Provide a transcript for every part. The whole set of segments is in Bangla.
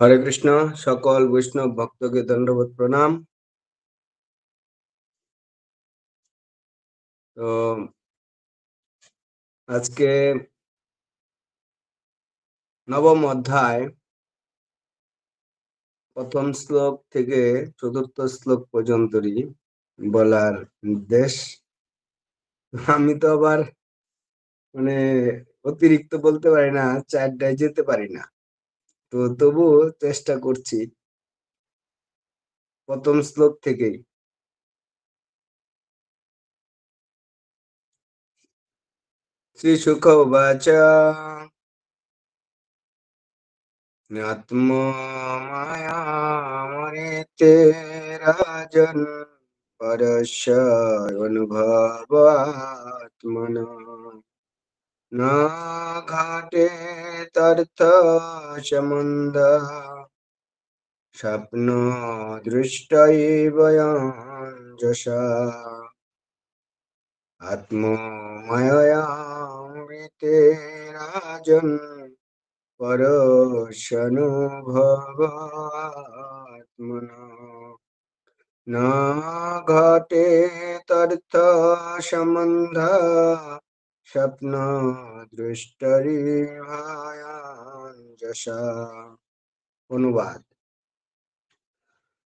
হরে কৃষ্ণ। সকল বৈষ্ণব ভক্তকে দণ্ডবোধ প্রণাম। তো আজকে নবম অধ্যায় প্রথম শ্লোক থেকে চতুর্থ শ্লোক পর্যন্তই বলার নির্দেশ। আমি তো আবার মানে অতিরিক্ত বলতে পারি না, চারটায় যেতে পারি না, তো তবু চেষ্টা করছি প্রথম শ্লোক থেকেই। শ্রী শুক উবাচ आत्मायामृते राजन् परस्य अनुभवात्मना न घटेतर्थसम्बन्धः स्वप्नो दृष्ट एव यञ्जसा आत्मायामृते राजन् परस्यनुभवात्मना न घटेतर्थसम्बन्धः স্বপ্নদৃষ্টরিভায়াঞ্জসা। অনুবাদ।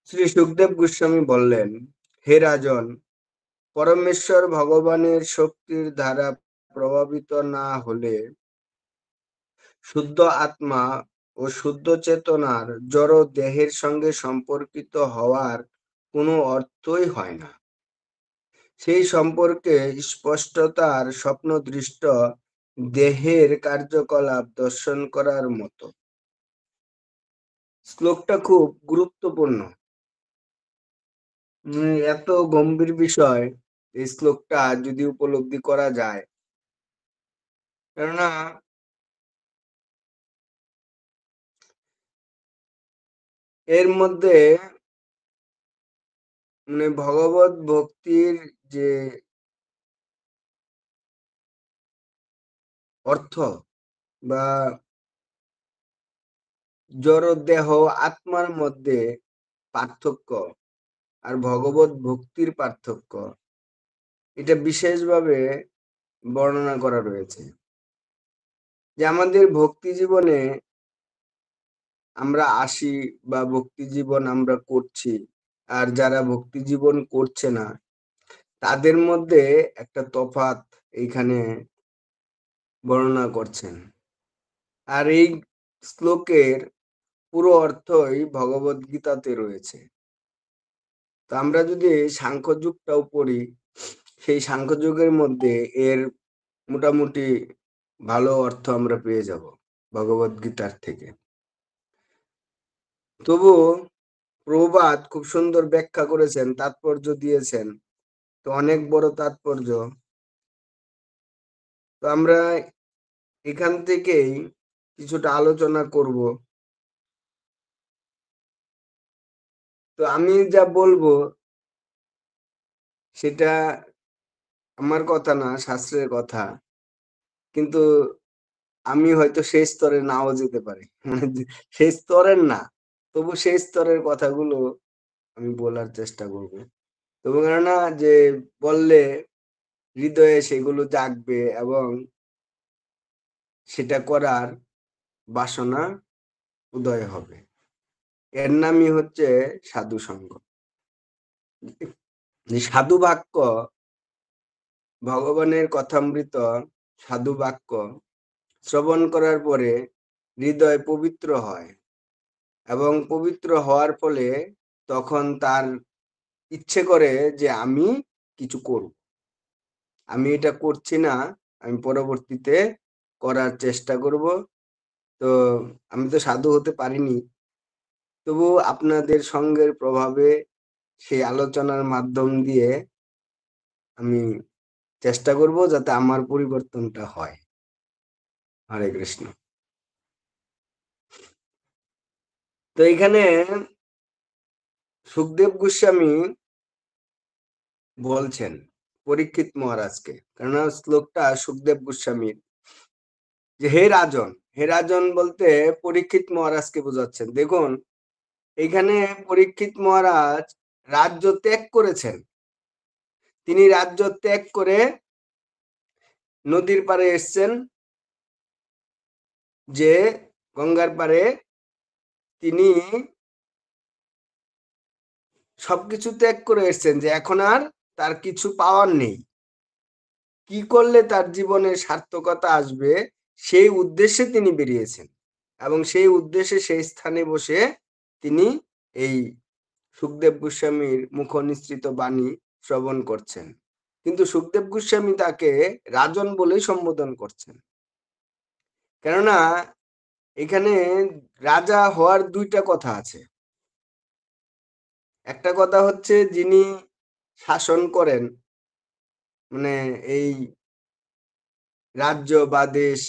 শ্রী সুখদেব গোস্বামী বললেন, হে রাজন, পরমেশ্বর ভগবানের শক্তির দ্বারা প্রভাবিত না হলে শুদ্ধ আত্মা ও শুদ্ধ চেতনার জড় দেহের সঙ্গে সম্পর্কিত হওয়ার কোনো অর্থই হয় না। সেই সম্পর্কে স্পষ্টতার স্বপ্নদৃষ্ট দেহের কার্যকলাপ দর্শন করার মতো। শ্লোকটা খুব গুরুত্বপূর্ণ। এত গম্ভীর বিষয় এই শ্লোকটা যদি উপলব্ধি করা যায়, কেননা এর মধ্যে ভগবত ভক্তির যে অর্থ বা জড় দেহ আত্মার মধ্যে পার্থক্য আর ভগবত ভক্তির পার্থক্য, এটা বিশেষভাবে বর্ণনা করা রয়েছে। যে আমাদের ভক্তি জীবনে আমরা আসি বা ভক্তি জীবন আমরা করছি, আর যারা ভক্তি জীবন করছে না তাদের মধ্যে একটা তফাৎ এইখানে বর্ণনা করছেন। আর এই শ্লোকের পুরো অর্থই ভগবদ গীতাতে রয়েছে। তো আমরা যদি সাংখ্যযুগটাও পড়ি, সেই সাংখ্যযুগের মধ্যে এর মোটামুটি ভালো অর্থ আমরা পেয়ে যাব ভগবদ গীতার থেকে। তবু প্রভুপাদ খুব সুন্দর ব্যাখ্যা করেছেন, তাৎপর্য দিয়েছেন, তো অনেক বড় তাৎপর্য। তো আমরা এখান থেকেই কিছুটা আলোচনা করব। তো আমি যা বলবো সেটা আমার কথা না, শাস্ত্রের কথা, কিন্তু আমি হয়তো সেই স্তরে নাও যেতে পারি, সেই স্তরের না, তবু সেই স্তরের কথাগুলো আমি বলার চেষ্টা করব। তবু কেননা যে বললে হৃদয়ে সেগুলো জাগবে এবং সেটা করার বাসনা উদয় হবে। এর নামই হচ্ছে সাধু সঙ্গ। সাধু বাক্য, ভগবানের কথামৃত সাধু বাক্য শ্রবণ করার পরে হৃদয় পবিত্র হয় এবং পবিত্র হওয়ার ফলে তখন তার ইচ্ছে করে যে আমি কিছু করব, আমি এটা করছি না, আমি পরবর্তীতে করার চেষ্টা করব। তো আমি তো সাধু হতে পারিনি, তবু আপনাদের সঙ্গের প্রভাবে সেই আলোচনার মাধ্যম দিয়ে আমি চেষ্টা করব যাতে আমার পরিবর্তনটা হয়। হরে কৃষ্ণ। তো এখানে সুখদেব গোস্বামী বলছেন পরীক্ষিত মহারাজকে, কেননা শ্লোকটা সুখদেব গোস্বামীর, যে হে রাজন, হে রাজন বলতে পরীক্ষিত মহারাজকে বোঝাচ্ছেন। দেখুন, এখানে পরীক্ষিত মহারাজ রাজ্য ত্যাগ করেছেন। তিনি রাজ্য ত্যাগ করে নদীর পাড়ে এসছেন, যে গঙ্গার পাড়ে তিনি সবকিছু ত্যাগ করে এসছেন, যে এখন আর তার কিছু পাওয়ার নেই। কি করলে তার জীবনে সার্থকতা আসবে সেই উদ্দেশ্যে তিনি বেরিয়েছেন, এবং সেই উদ্দেশ্যে সেই স্থানে বসে তিনি এই সুখদেব গোস্বামীর মুখ নিঃসৃত বাণী শ্রবণ করছেন। কিন্তু সুখদেব গোস্বামী তাকে রাজন বলেই সম্বোধন করছেন, কেননা এখানে রাজা হওয়ার দুইটা কথা আছে। একটা কথা হচ্ছে যিনি শাসন করেন, মানে এই রাজ্য বা দেশ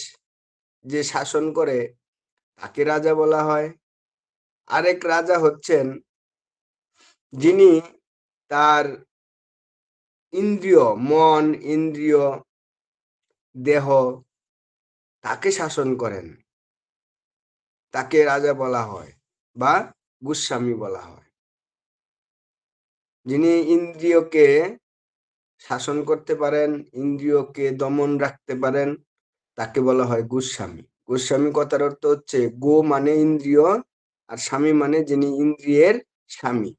যে শাসন করে তাকে রাজা বলা হয়। আরেক রাজা হচ্ছেন যিনি তার ইন্দ্রিয়, মন, ইন্দ্রিয়, দেহ তাকে শাসন করেন, তাকে রাজা বলা হয় বা গোস্বামী বলা হয়। যিনি ইন্দ্রিয়কে শাসন করতে পারেন, ইন্দ্রিয়কে দমন রাখতে পারেন, তাকে বলা হয় গোস্বামী। গোস্বামী কথার অর্থ হচ্ছে গো মানে ইন্দ্রিয়, আর স্বামী মানে যিনি ইন্দ্রিয়ের স্বামী।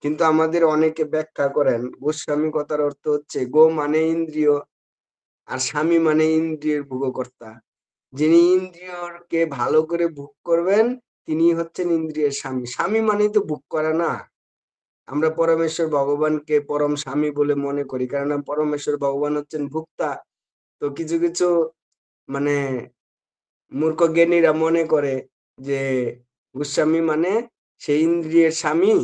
কিন্তু আমাদের অনেকে ব্যাখ্যা করেন গোস্বামী কথার অর্থ হচ্ছে গো মানে ইন্দ্রিয়, আর স্বামী মানে ইন্দ্রিয়ের ভোগকর্তা। যিনি ইন্দ্রিয়কে ভালো করে ভোগ করবেন তিনি হচ্ছেন ইন্দ্রিয়ের স্বামী। স্বামী মানেই তো ভোগ করা না। আমরা পরমেশ্বর ভগবানকে পরম স্বামী বলে মনে করি, কারণ পরমেশ্বর ভগবান হচ্ছেন ভোক্তা। তো কিছু কিছু মানে মূর্খ জ্ঞানীরা মনে করে যে গোস্বামী মানে সে ইন্দ্রিয়ের স্বামী,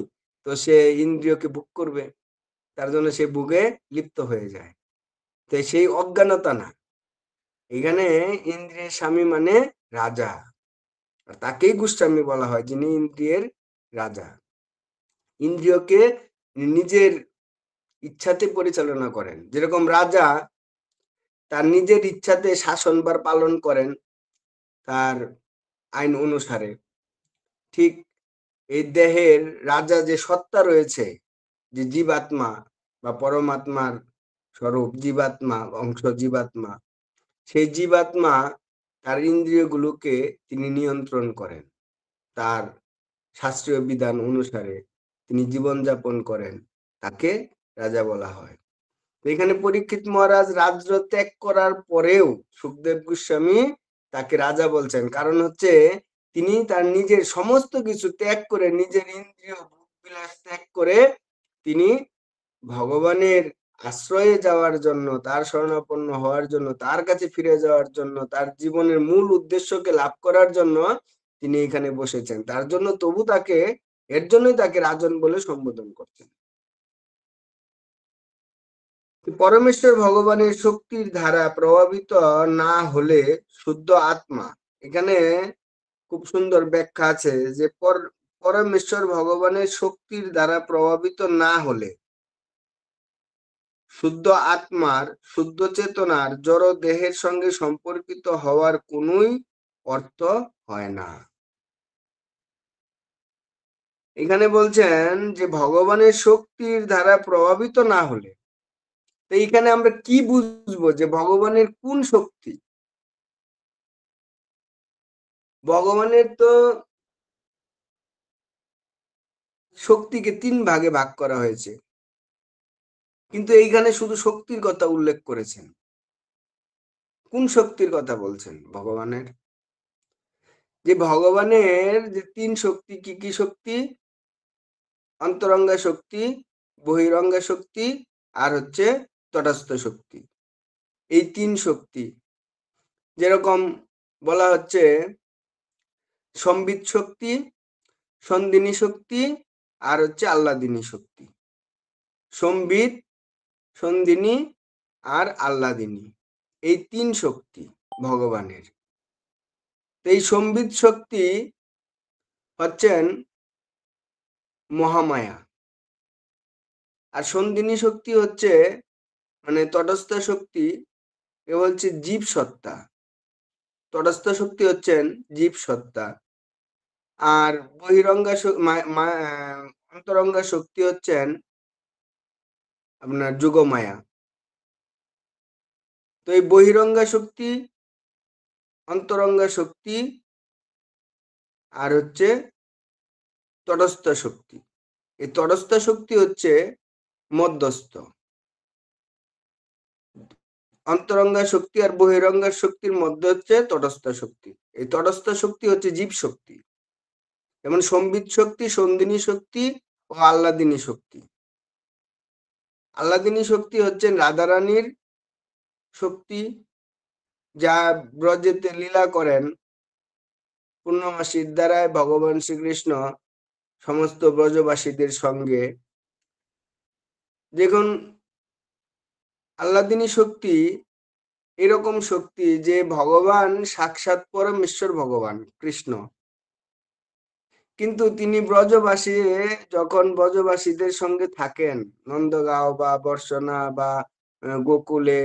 তো সে ইন্দ্রিয়কে ভোগ করবে, তার জন্য সে ভোগে লিপ্ত হয়ে যায়। তো সেই অজ্ঞানতা না, এখানে ইন্দ্রিয়ের স্বামী মানে রাজা, আর তাকেই গোস্বামী বলা হয় যিনি ইন্দ্রিয়ের রাজা। ইন্দ্রিয়কে নিজের ইচ্ছাতে পরিচালনা করেন। যেরকম রাজা তার নিজের ইচ্ছাতে শাসনভার পালন করেন তার আইন অনুসারে, ঠিক এই দেহের রাজা যে সত্তা রয়েছে, যে জীবাত্মা বা পরমাত্মার স্বরূপ জীবাত্মা, অংশ জীবাত্মা, সেই জীবাত্মা তার ইন্দ্রিয়গুলোকে তিনি নিয়ন্ত্রণ করেন। তার শাস্ত্রীয় বিধান অনুসারে তিনি জীবনযাপন করেন, তাকে রাজা বলা হয়। এখানে পরীক্ষিত মহারাজ রাজ্য ত্যাগ করার পরেও সুখদেব গোস্বামী তাকে রাজা বলছেন, কারণ হচ্ছে তিনি তার নিজের সমস্ত কিছু ত্যাগ করে, নিজের ইন্দ্রিয় ভোগ বিলাস ত্যাগ করে তিনি ভগবানের আশ্রয়ে যাওয়ার জন্য, তার শরণাপন্ন হওয়ার জন্য, তার কাছে ফিরে যাওয়ার জন্য, তার জীবনের মূল উদ্দেশ্যকে লাভ করার জন্য তিনি এখানে বসেছেন। তার জন্য তবু তাকে, এর জন্যই তাকে রাজন বলে সম্বোধন করছেন। পরমেশ্বর ভগবানের শক্তির দ্বারা প্রভাবিত না হলে শুদ্ধ আত্মা, এখানে খুব সুন্দর ব্যাখ্যা আছে যে পরমেশ্বর ভগবানের শক্তির দ্বারা প্রভাবিত না হলে শুদ্ধ আত্মার, শুদ্ধ চেতনার জড় দেহের সঙ্গে সম্পর্কিত হওয়ার কোনোই অর্থ হয় না। এখানে বলছেন যে ভগবানের শক্তির দ্বারা প্রভাবিত না হলে, তো এইখানে আমরা কি বুঝবো যে ভগবানের কোন শক্তি? ভগবানের তো শক্তিকে তিন ভাগে ভাগ করা হয়েছে, কিন্তু এইখানে শুধু শক্তির কথা উল্লেখ করেছেন। কোন শক্তির কথা বলছেন ভগবানের? যে ভগবানের যে তিন শক্তি, কি কি শক্তি? অন্তরঙ্গা শক্তি, বহিরঙ্গা শক্তি, আর হচ্ছে তটস্থ শক্তি। এই তিন শক্তি, যেরকম বলা হচ্ছে সম্বিত শক্তি, সন্দিনী শক্তি, আর হচ্ছে আহ্লাদিনী শক্তি। সম্বিত, সন্দিনী আর আহ্লাদিনী, এই তিন শক্তি ভগবানের। এই সম্বিত শক্তি হচ্ছেন মহামায়া, আর সন্দিনী শক্তি হচ্ছে মানে তটস্থ শক্তি, এ হচ্ছে জীব সত্তা। তটস্থ শক্তি হচ্ছেন জীব সত্তা, আর বহিরঙ্গা অন্তরঙ্গা শক্তি হচ্ছেন আপনার যোগমায়া। তো এই বহিরঙ্গা শক্তি, অন্তরঙ্গা শক্তি আর হচ্ছে তটস্থ শক্তি। এই তটস্থ শক্তি হচ্ছে মধ্যস্থ। অন্তরঙ্গা শক্তি আর বহিরঙ্গা শক্তির মধ্যে হচ্ছে তটস্থ শক্তি। এই তটস্থ শক্তি হচ্ছে জীব শক্তি, যেমন সম্বিত শক্তি, সন্দিনী শক্তি ও আহ্লাদিনী শক্তি। আহ্লাদিনী শক্তি হচ্ছেন রাধারানীর শক্তি, যা ব্রজেতে লীলা করেন পূর্ণমাসীর দ্বারায় ভগবান শ্রীকৃষ্ণ সমস্ত ব্রজবাসীদের সঙ্গে। দেখুন, আহ্লাদিনী শক্তি এরকম শক্তি যে ভগবান সাক্ষাৎ পরমেশ্বর ভগবান কৃষ্ণ, কিন্তু তিনি ব্রজবাসী, যখন ব্রজবাসীদের সঙ্গে থাকেন নন্দগাঁও বা বর্ষনা বা গোকুলে,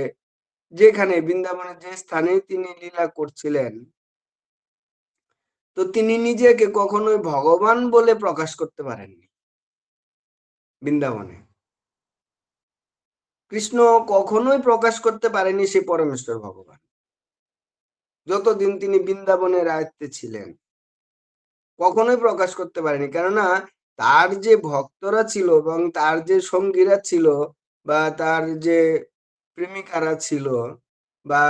যেখানে বৃন্দাবনের যে স্থানে তিনি লীলা করছিলেন, তো তিনি নিজেকে কখনোই ভগবান বলে প্রকাশ করতে পারেননি। বৃন্দাবনে কৃষ্ণ কখনোই প্রকাশ করতে পারেনি সে পরমেশ্বর ভগবান, যতদিন তিনি বৃন্দাবনের আয়ত্তে ছিলেন কখনোই প্রকাশ করতে পারেনি। কেননা তার যে ভক্তরা ছিল এবং তার যে সঙ্গীরা ছিল বা তার যে প্রেমিকারা ছিল বা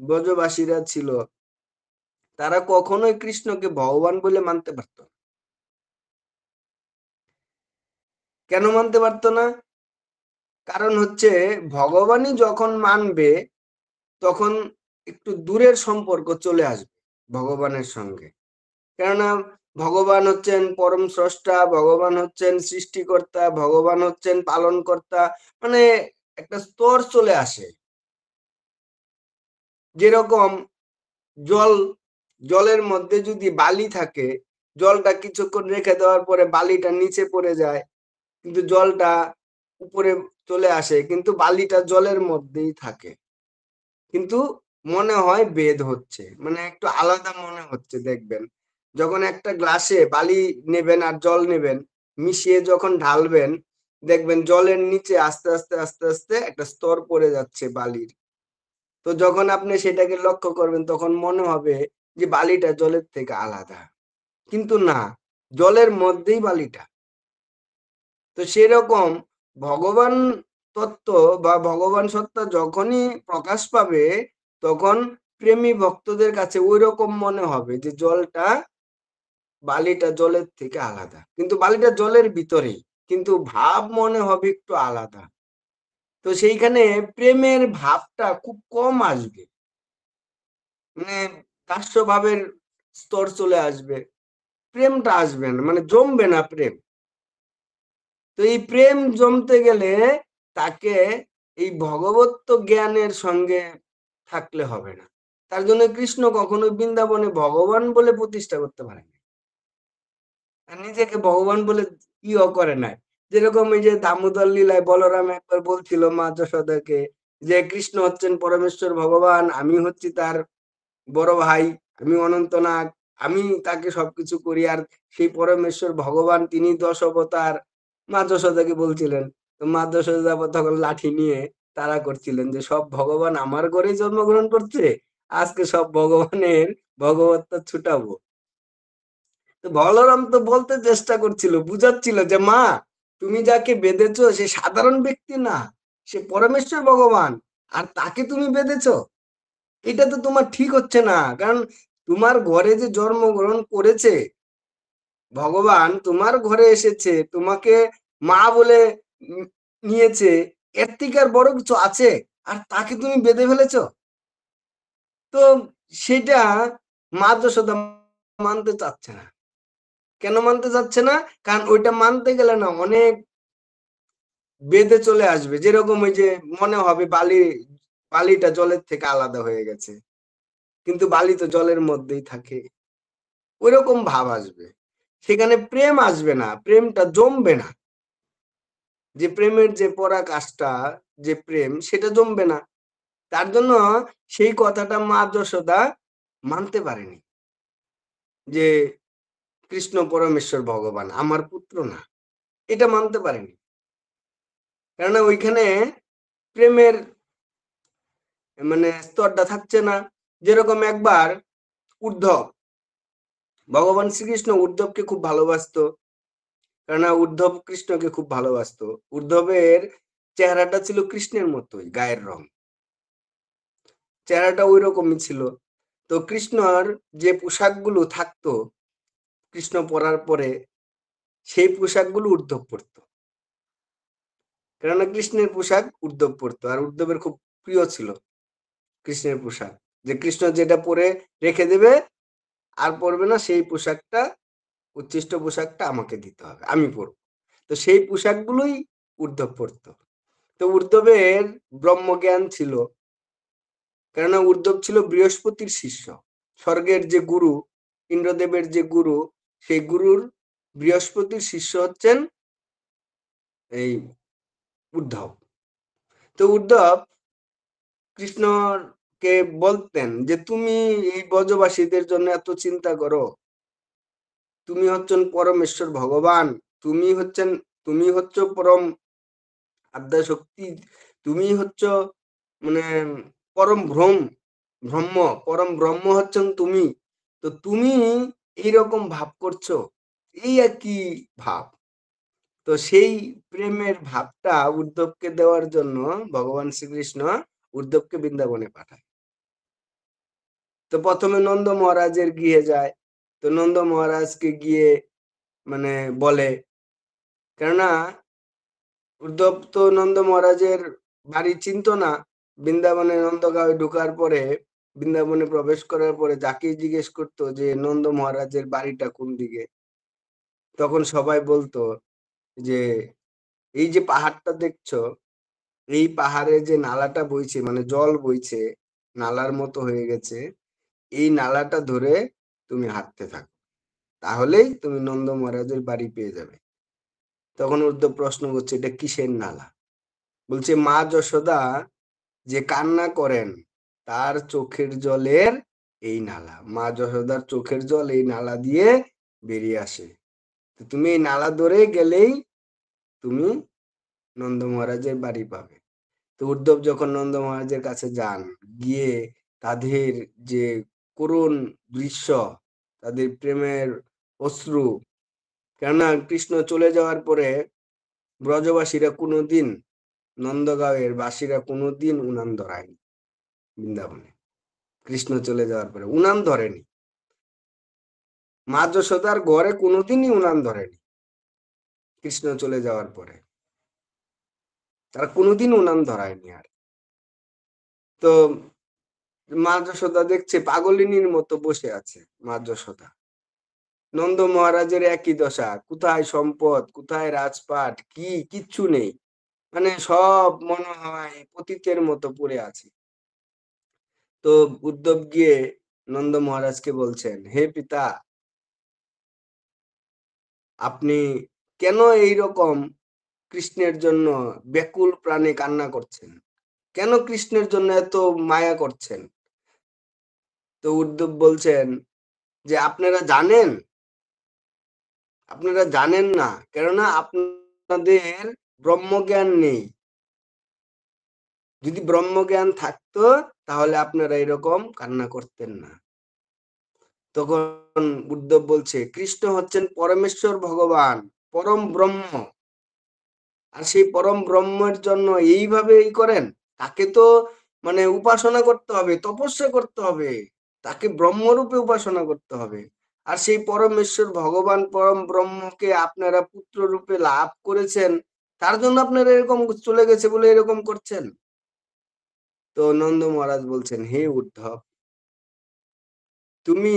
ব্রজবাসীরা ছিল, তারা কখনোই কৃষ্ণকে ভগবান বলে মানতে পারত না। কেন মানতে পারতো না? কারণ হচ্ছে ভগবানই যখন মানবে তখন একটু দূরের সম্পর্ক চলে আসবে ভগবানের সঙ্গে। কেননা ভগবান হচ্ছেন পরম স্রষ্টা, ভগবান হচ্ছেন সৃষ্টিকর্তা, ভগবান হচ্ছেন পালনকর্তা, মানে একটা স্তর চলে আসে। যেরকম জল, জলের মধ্যে যদি বালি থাকে, জলটা কিছুক্ষণ রেখে দেওয়ার পরে বালিটা নিচে পড়ে যায়, কিন্তু জলটা উপরে চলে আসে, কিন্তু বালিটা জলের মধ্যেই থাকে, কিন্তু মনে হয় বেদ হচ্ছে, মানে একটু আলাদা মনে হচ্ছে। দেখবেন যখন একটা গ্লাসে বালি নেবেন আর জল নেবেন, মিশিয়ে যখন ঢালবেন, দেখবেন জলের নিচে আস্তে আস্তে আস্তে আস্তে একটা স্তর পড়ে যাচ্ছে বালির। তো যখন আপনি সেটাকে লক্ষ্য করবেন তখন মনে হবে যে বালিটা জলের থেকে আলাদা, কিন্তু না, জলের মধ্যেই বালিটা। তো সেরকম ভগবান তত্ত্ব বা ভগবান সত্তা যখনই প্রকাশ পাবে, তখন প্রেমী ভক্তদের কাছে ওই রকম মনে হবে যে জলটা, বালিটা জলের থেকে আলাদা, কিন্তু বালিটা জলের ভিতরেই, কিন্তু ভাব মনে হবে একটু আলাদা। তো সেইখানে প্রেমের ভাবটা খুব কম আসবে, মানে দাস্য ভাবের স্তর চলে আসবে, প্রেমটা আসবে না, মানে জমবে না প্রেম। তো এই প্রেম জমতে গেলে তাকে এই ভগবত্ব জ্ঞানের সঙ্গে থাকলে হবে না। তার জন্য কৃষ্ণ কখনো বৃন্দাবনে ভগবান বলে প্রতিষ্ঠা করতে পারেনি, আর নিজেকে ভগবান বলে ইও করে নাই। যেরকম এই যে দামোদর লীলায় বলরাম একবার বলছিল মা যশোদাকে যে কৃষ্ণ হচ্ছেন পরমেশ্বর ভগবান, আমি হচ্ছি তার বড় ভাই, আমি অনন্তনাগ, আমি তাকে সবকিছু করি, আর সেই পরমেশ্বর ভগবান তিনি 10 অবতার। মা যশোদাকে বলছিলেন, তো মা যশোদা তখন লাঠি নিয়ে তাড়া করছিলেন যে সব ভগবান আমার ঘরেই জন্মগ্রহণ করছে, আজকে সব ভগবানের ভগবত্তা ছুটাবো। তো বলরাম তো বলতে চেষ্টা করছিল, বুঝাচ্ছিল যে মা, তুমি যাকে বেঁধেছো সে সাধারণ ব্যক্তি না, সে পরমেশ্বর ভগবান, আর তাকে তুমি বেঁধেছো, এটা তো তোমার ঠিক হচ্ছে না। কারণ তোমার ঘরে যে জন্মগ্রহণ করেছে ভগবান, তোমার ঘরে এসেছে, তোমাকে মা বলে নিয়েছে, এর থেকে আর বড় কিছু আছে, আর তাকে তুমি বেঁধে ফেলেছো। তো সেটা মা যশোদা মানতে চাচ্ছে না। কেন মানতে চাচ্ছে না? কারণ ওইটা মানতে গেলে না অনেক বেঁধে চলে আসবে, যেরকম ওই যে মনে হবে বালিটা জলের থেকে আলাদা হয়ে গেছে, কিন্তু বালি তো জলের মধ্যেই থাকে, ওইরকম ভাব আসবে। সেখানে প্রেম আসবে না, প্রেমটা জমবে না, যে প্রেমের যে পরাকাষ্ঠা, যে প্রেম, সেটা জমবে না। তার জন্য সেই কথাটা মা যশোদা মানতে পারেনি যে কৃষ্ণ পরমেশ্বর ভগবান, আমার পুত্র না, এটা মানতে পারেনি। কেননা ওইখানে প্রেমের মানে স্তরটা থাকছে না। যেরকম একবার উদ্ধব, ভগবান শ্রীকৃষ্ণ উদ্ধবকে খুব ভালোবাসতো, কেননা উদ্ধব কৃষ্ণকে খুব ভালোবাসতো। উদ্ধবের চেহারাটা ছিল কৃষ্ণের মতোই, গায়ের রং, চেহারাটা ওই রকমই ছিল। তো কৃষ্ণর যে পোশাকগুলো থাকতো কৃষ্ণ পরার পরে, সেই পোশাকগুলো উদ্ধব পরতো, কেননা কৃষ্ণের পোশাক উদ্ধব পরতো, আর উদ্ধবের খুব প্রিয় ছিল কৃষ্ণের পোশাক, যে কৃষ্ণ যেটা পরে রেখে দেবে আর পরবে না, সেই পোশাকটা, উচ্ছিষ্ট পোশাকটা আমাকে দিতে হবে, আমি পরবো। তো সেই পোশাকগুলোই উদ্ধব পরতো। তো উদ্ধবের ব্রহ্মজ্ঞান ছিল, কেননা উদ্ধব ছিল বৃহস্পতির শিষ্য। স্বর্গের যে গুরু, ইন্দ্রদেবের যে গুরু, সেই গুরুর বৃহস্পতির শিষ্য হচ্ছেন এই উদ্ধব। তো উদ্ধব কৃষ্ণকে বলতেন যে তুমি এই ব্রজবাসীদের জন্য এত চিন্তা করো, তুমি হচ্ছেন পরমেশ্বর ভগবান, তুমি হচ্ছ পরম আদ্যা শক্তি, তুমি হচ্ছ মানে পরম ব্রহ্ম, পরম ব্রহ্ম হচ্ছেন তুমি। তো তুমি এইরকম ভাব করছো, এই একই ভাব। তো সেই প্রেমের ভাবটা উদ্ধবকে দেওয়ার জন্য ভগবান শ্রীকৃষ্ণ উদ্ধবকে বৃন্দাবনে পাঠায়। তো প্রথমে নন্দ মহারাজের গৃহে যায়। তো নন্দ মহারাজকে গিয়ে মানে বলে, কেননা উদ্ধব তো নন্দ মহারাজের বাড়ি চিনতো না। বৃন্দাবনে নন্দগাঁও ঢোকার পরে, বৃন্দাবনে প্রবেশ করার পরে যাকেই জিজ্ঞেস করতো যে নন্দ মহারাজের বাড়িটা কোন দিকে, তখন সবাই বলতো যে এই যে পাহাড়টা দেখছো, এই পাহাড়ে যে নালাটা বইছে, মানে জল বইছে, নালার মতো হয়ে গেছে, এই নালাটা ধরে তুমি হাঁটতে থাকো, তাহলেই তুমি নন্দ মহারাজের বাড়ি পেয়ে যাবে। তখন উদ্ধব প্রশ্ন করছে, এটা কিসের নালা? বলছে মা যশোদা যে কান্না করেন তার চোখের জলের এই নালা, মা যশোদার চোখের জল এই নালা দিয়ে বেরিয়ে আসে। তো তুমি এই নালা ধরে গেলেই তুমি নন্দ মহারাজের বাড়ি পাবে। তো উদ্ধব যখন নন্দ মহারাজের কাছে যান, গিয়ে তাদের যে করুণ দৃশ্য, তাদের প্রেমের অশ্রু, কেননা কৃষ্ণ চলে যাওয়ার পরে ব্রজবাসীরা কোনোদিন, নন্দগাঁওয়ের বাসীরা কোনোদিন উনান ধরায়নি বৃন্দাবনে। কৃষ্ণ চলে যাওয়ার পরে উনান ধরেনি, মা যশোদার ঘরে কোনোদিনই উনান ধরেনি কৃষ্ণ চলে যাওয়ার পরে, তারা কোনোদিন উনান ধরায়নি। আর তো মা যশোদা দেখছে পাগলিনীর মতো বসে আছে মা যশোদা। নন্দ মহারাজের একই দশা, কোথায় সম্পদ, কোথায় রাজপাট, কিচ্ছু নেই, মানে সব মনে হয় পতিতের মতো পড়ে আছে। তো উদ্ধব গিয়ে নন্দ মহারাজকে বলছেন, হে পিতা, আপনি কেন এই রকম কৃষ্ণের জন্য ব্যাকুল প্রাণে কান্না করছেন, কেন কৃষ্ণের জন্য এত মায়া করছেন? তো উদ্ধব বলছেন যে আপনারা জানেন না, কেননা আপনাদের ব্রহ্মজ্ঞান নেই। যদি ব্রহ্মজ্ঞান থাকতো তাহলে আপনারা এরকম কান্না করতেন না। তখন উদ্ধব বলছে, কৃষ্ণ হচ্ছেন পরমেশ্বর ভগবান, পরম ব্রহ্ম, আর সেই পরম ব্রহ্মের জন্য এইভাবে করেন, তাকে তো মানে উপাসনা করতে হবে, তপস্যা করতে হবে, তাকে ব্রহ্মরূপে উপাসনা করতে হবে। আর সেই পরমেশ্বর ভগবান পরম ব্রহ্মকে আপনারা পুত্র রূপে লাভ করেছেন, তার জন্য আপনারা এরকম চলে গেছে বলে এরকম করছেন। তো নন্দ মহারাজ বলছেন, হে উদ্ধব, তুমি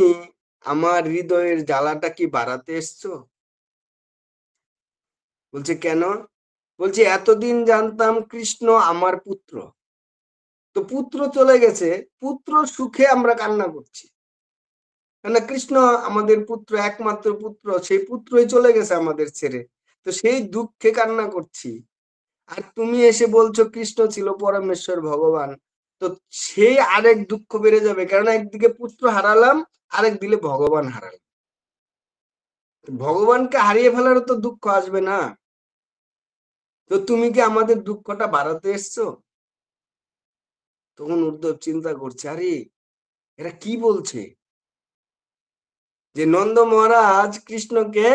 আমার হৃদয়ের জ্বালাটা কি বাড়াতে এসছো? বলছে কেন? বলছে এতদিন জানতাম কৃষ্ণ আমার পুত্র, তো পুত্র চলে গেছে, পুত্র সুখে আমরা কান্না করছি, কেন কৃষ্ণ আমাদের পুত্র, একমাত্র পুত্র, সেই পুত্রই চলে গেছে আমাদের ছেড়ে, তো সেই দুঃখে কান্না করছি। আর তুমি এসে বলছো কৃষ্ণ ছিল পরমেশ্বর ভগবান, তো সেই আরেক দুঃখ বেড়ে যাবে, কারণ একদিকে পুত্র হারালাম, আরেক দিলে ভগবান হারালাম। ভগবানকে হারিয়ে ফেলারও তো দুঃখ আসবে না? তো তুমি কি আমাদের দুঃখটা বাড়াতে এসছো? তখন উদ্ধব চিন্তা করছে, আরে এরা কি বলছে, যে নন্দ মহারাজ কৃষ্ণকে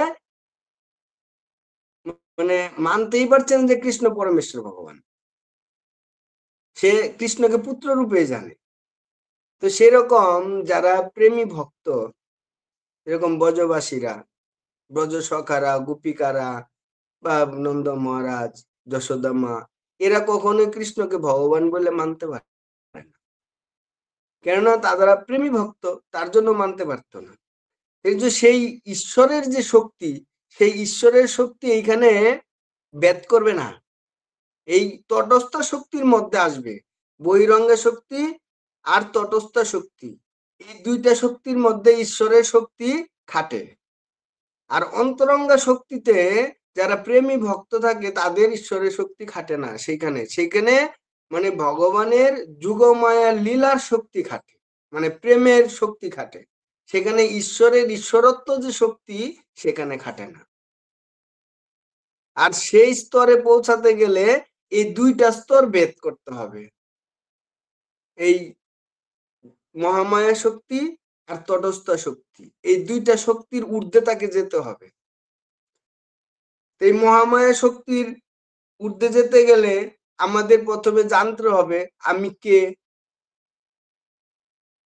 মানে মানতেই পারছেন যে কৃষ্ণ পরমেশ্বর ভগবান, সে কৃষ্ণকে পুত্র রূপে জানে। তো সেরকম যারা প্রেমী ভক্ত, এরকম ব্রজবাসীরা, ব্রজ সখারা, গোপিকারা বা নন্দ মহারাজ, যশোদা মা, এরা কখনোই কৃষ্ণকে ভগবান বলে মানতে পারে না, কেননা তারা প্রেমী ভক্ত, তার জন্য মানতে পারতো না। এই যে সেই ঈশ্বরের যে শক্তি, সেই ঈশ্বরের শক্তি এইখানে ব্যাত করবে না, এই তটস্থ শক্তির মধ্যে আসবে। বহিরঙ্গা শক্তি আর তটস্থ শক্তি, এই দুইটা শক্তির মধ্যে ঈশ্বরের শক্তি খাটে। আর অন্তরঙ্গা শক্তিতে যারা প্রেমী ভক্ত থাকে তাদের ঈশ্বরের শক্তি খাটে না, সেখানে সেখানে মানে ভগবানের যুগমায়া লীলার শক্তি খাটে, মানে প্রেমের শক্তি খাটে। সেখানে ঈশ্বরের ঈশ্বরত্ব যে শক্তি, সেখানে খাটে না। আর সেই স্তরে পৌঁছাতে গেলে এই দুইটা স্তর ভেদ করতে হবে, এই মহামায়া শক্তি আর তটস্থ শক্তি, এই দুইটা শক্তির ঊর্ধ্বে তাকে যেতে হবে। এই মহামায়া শক্তির ঊর্ধ্বে যেতে গেলে আমাদের প্রথমে জানতে হবে আমি কে,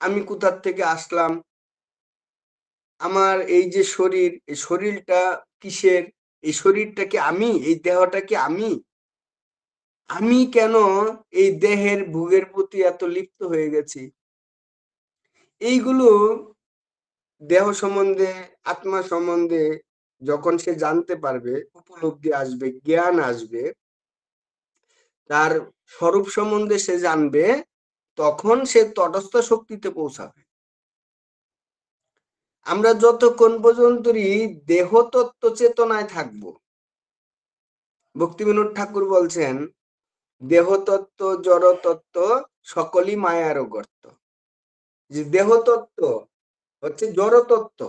আমি কোথা থেকে আসলাম, আমার এই যে শরীর, এই শরীরটা কিসের, এই শরীরটা কি আমি, এই দেহটা কি আমি, আমি কেন এই দেহের ভোগের প্রতি এত লিপ্ত হয়ে গেছি। এইগুলো দেহ সম্বন্ধে, আত্মা সম্বন্ধে যখন সে জানতে পারবে, উপলব্ধি আসবে, জ্ঞান আসবে, তার স্বরূপ সম্বন্ধে সে জানবে, তখন সে তটস্থ শক্তিতে পৌঁছাবে। আমরা যতক্ষণ পর্যন্ত দেহতত্ত্ব চেতনায় থাকব, ভক্তিবিনোদ ঠাকুর বলছেন দেহতত্ত্ব জড়তত্ত্ব সকলই মায়ার গর্ত। যে দেহতত্ত্ব হচ্ছে জড়তত্ত্ব,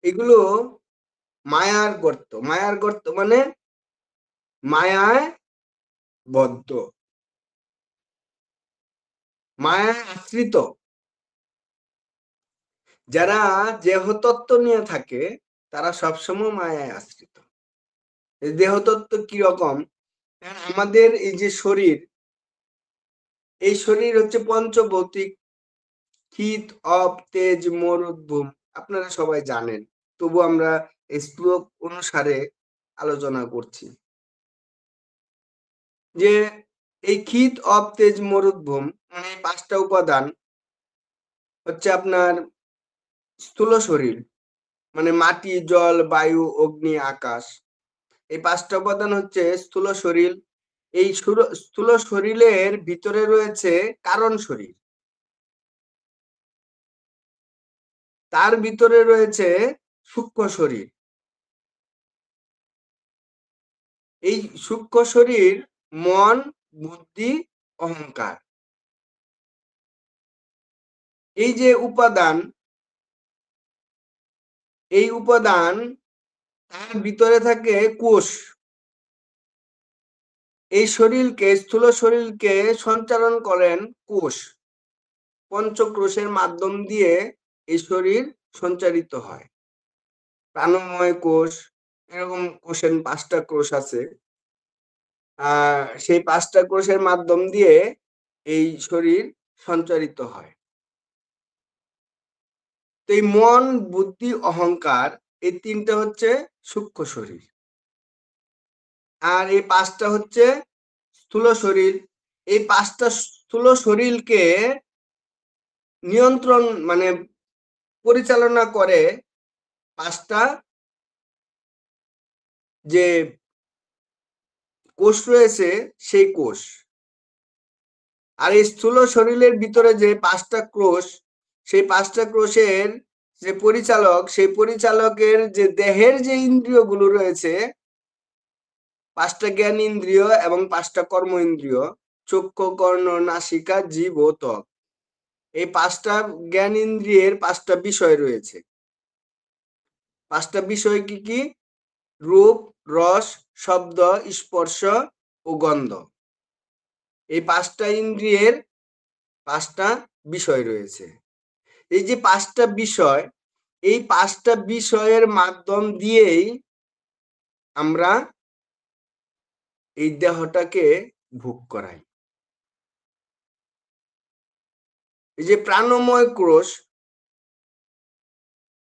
এগুলো মায়ার গর্ত। মায়ার গর্ত মানে মায়ায় বদ্ধ, মায়ায় আশ্রিত। যারা দেহতত্ত্ব নিয়ে থাকে তারা সবসময় মায়ায় আশ্রিত। দেহতত্ত্ব কিরকম, আমাদের এই যে শরীর, এই শরীর হচ্ছে পঞ্চভৌতিক, শীত, অপ, তেজ, মরুদ্ভূম, আপনারা সবাই জানেন, তবু আমরা শ্লোক অনুসারে আলোচনা করছি। যে এই শীত, অপ, তেজ, মরুদ্ভূম মানে পাঁচটা উপাদান হচ্ছে আপনার স্থূল শরীর, মানে মাটি, জল, বায়ু, অগ্নি, আকাশ, এই পাঁচটা উপাদান হচ্ছে স্থূল শরীর। এই স্থূল শরীরের ভিতরে রয়েছে কারণ শরীর, তার ভিতরে রয়েছে সূক্ষ্ম শরীর। এই সূক্ষ্ম শরীর মন, বুদ্ধি, অহংকার, এই যে উপাদান, এই উপাদান তার ভিতরে থাকে কোষ। এই শরীরকে, স্থূল শরীরকে সঞ্চালন করেন কোষ, পঞ্চক্রোশের মাধ্যম দিয়ে এই শরীর সঞ্চারিত হয়। প্রাণময় কোষ, এরকম কোষের পাঁচটা কোষ আছে, সেই পাঁচটা কোষের মাধ্যম দিয়ে এই শরীর সঞ্চারিত হয়। তো এই মন, বুদ্ধি, অহংকার, এই তিনটা হচ্ছে সূক্ষ্ম শরীর, আর এই পাঁচটা হচ্ছে স্থূল শরীর। এই পাঁচটা স্থূল শরীরকে নিয়ন্ত্রণ মানে পরিচালনা করে পাঁচটা যে কোষ রয়েছে, সেই কোষ। আর এই স্থূল শরীরের ভিতরে যে পাঁচটা কোষ, সেই পাঁচটা কোষের যে পরিচালক, সেই পরিচালকের যে দেহের যে ইন্দ্রিয়গুলো রয়েছে, পাঁচটা জ্ঞান ইন্দ্রিয় এবং পাঁচটা কর্ম ইন্দ্রিয়, চক্ষু, কর্ণ, নাসিকা, জিভ ও ত্বক। এই 5টা জ্ঞান ইন্দ্রিয়ের 5টা বিষয় রয়েছে। 5টা বিষয় কি কি? রূপ, রস, শব্দ, স্পর্শ ও গন্ধ। এই 5টা ইন্দ্রিয়ের 5টা বিষয় রয়েছে। এই যে 5টা বিষয়, এই 5টা বিষয়ের মাধ্যম দিয়েই আমরা এই দেহটাকে ভোগ করাই। এই যে প্রাণময় কোষ,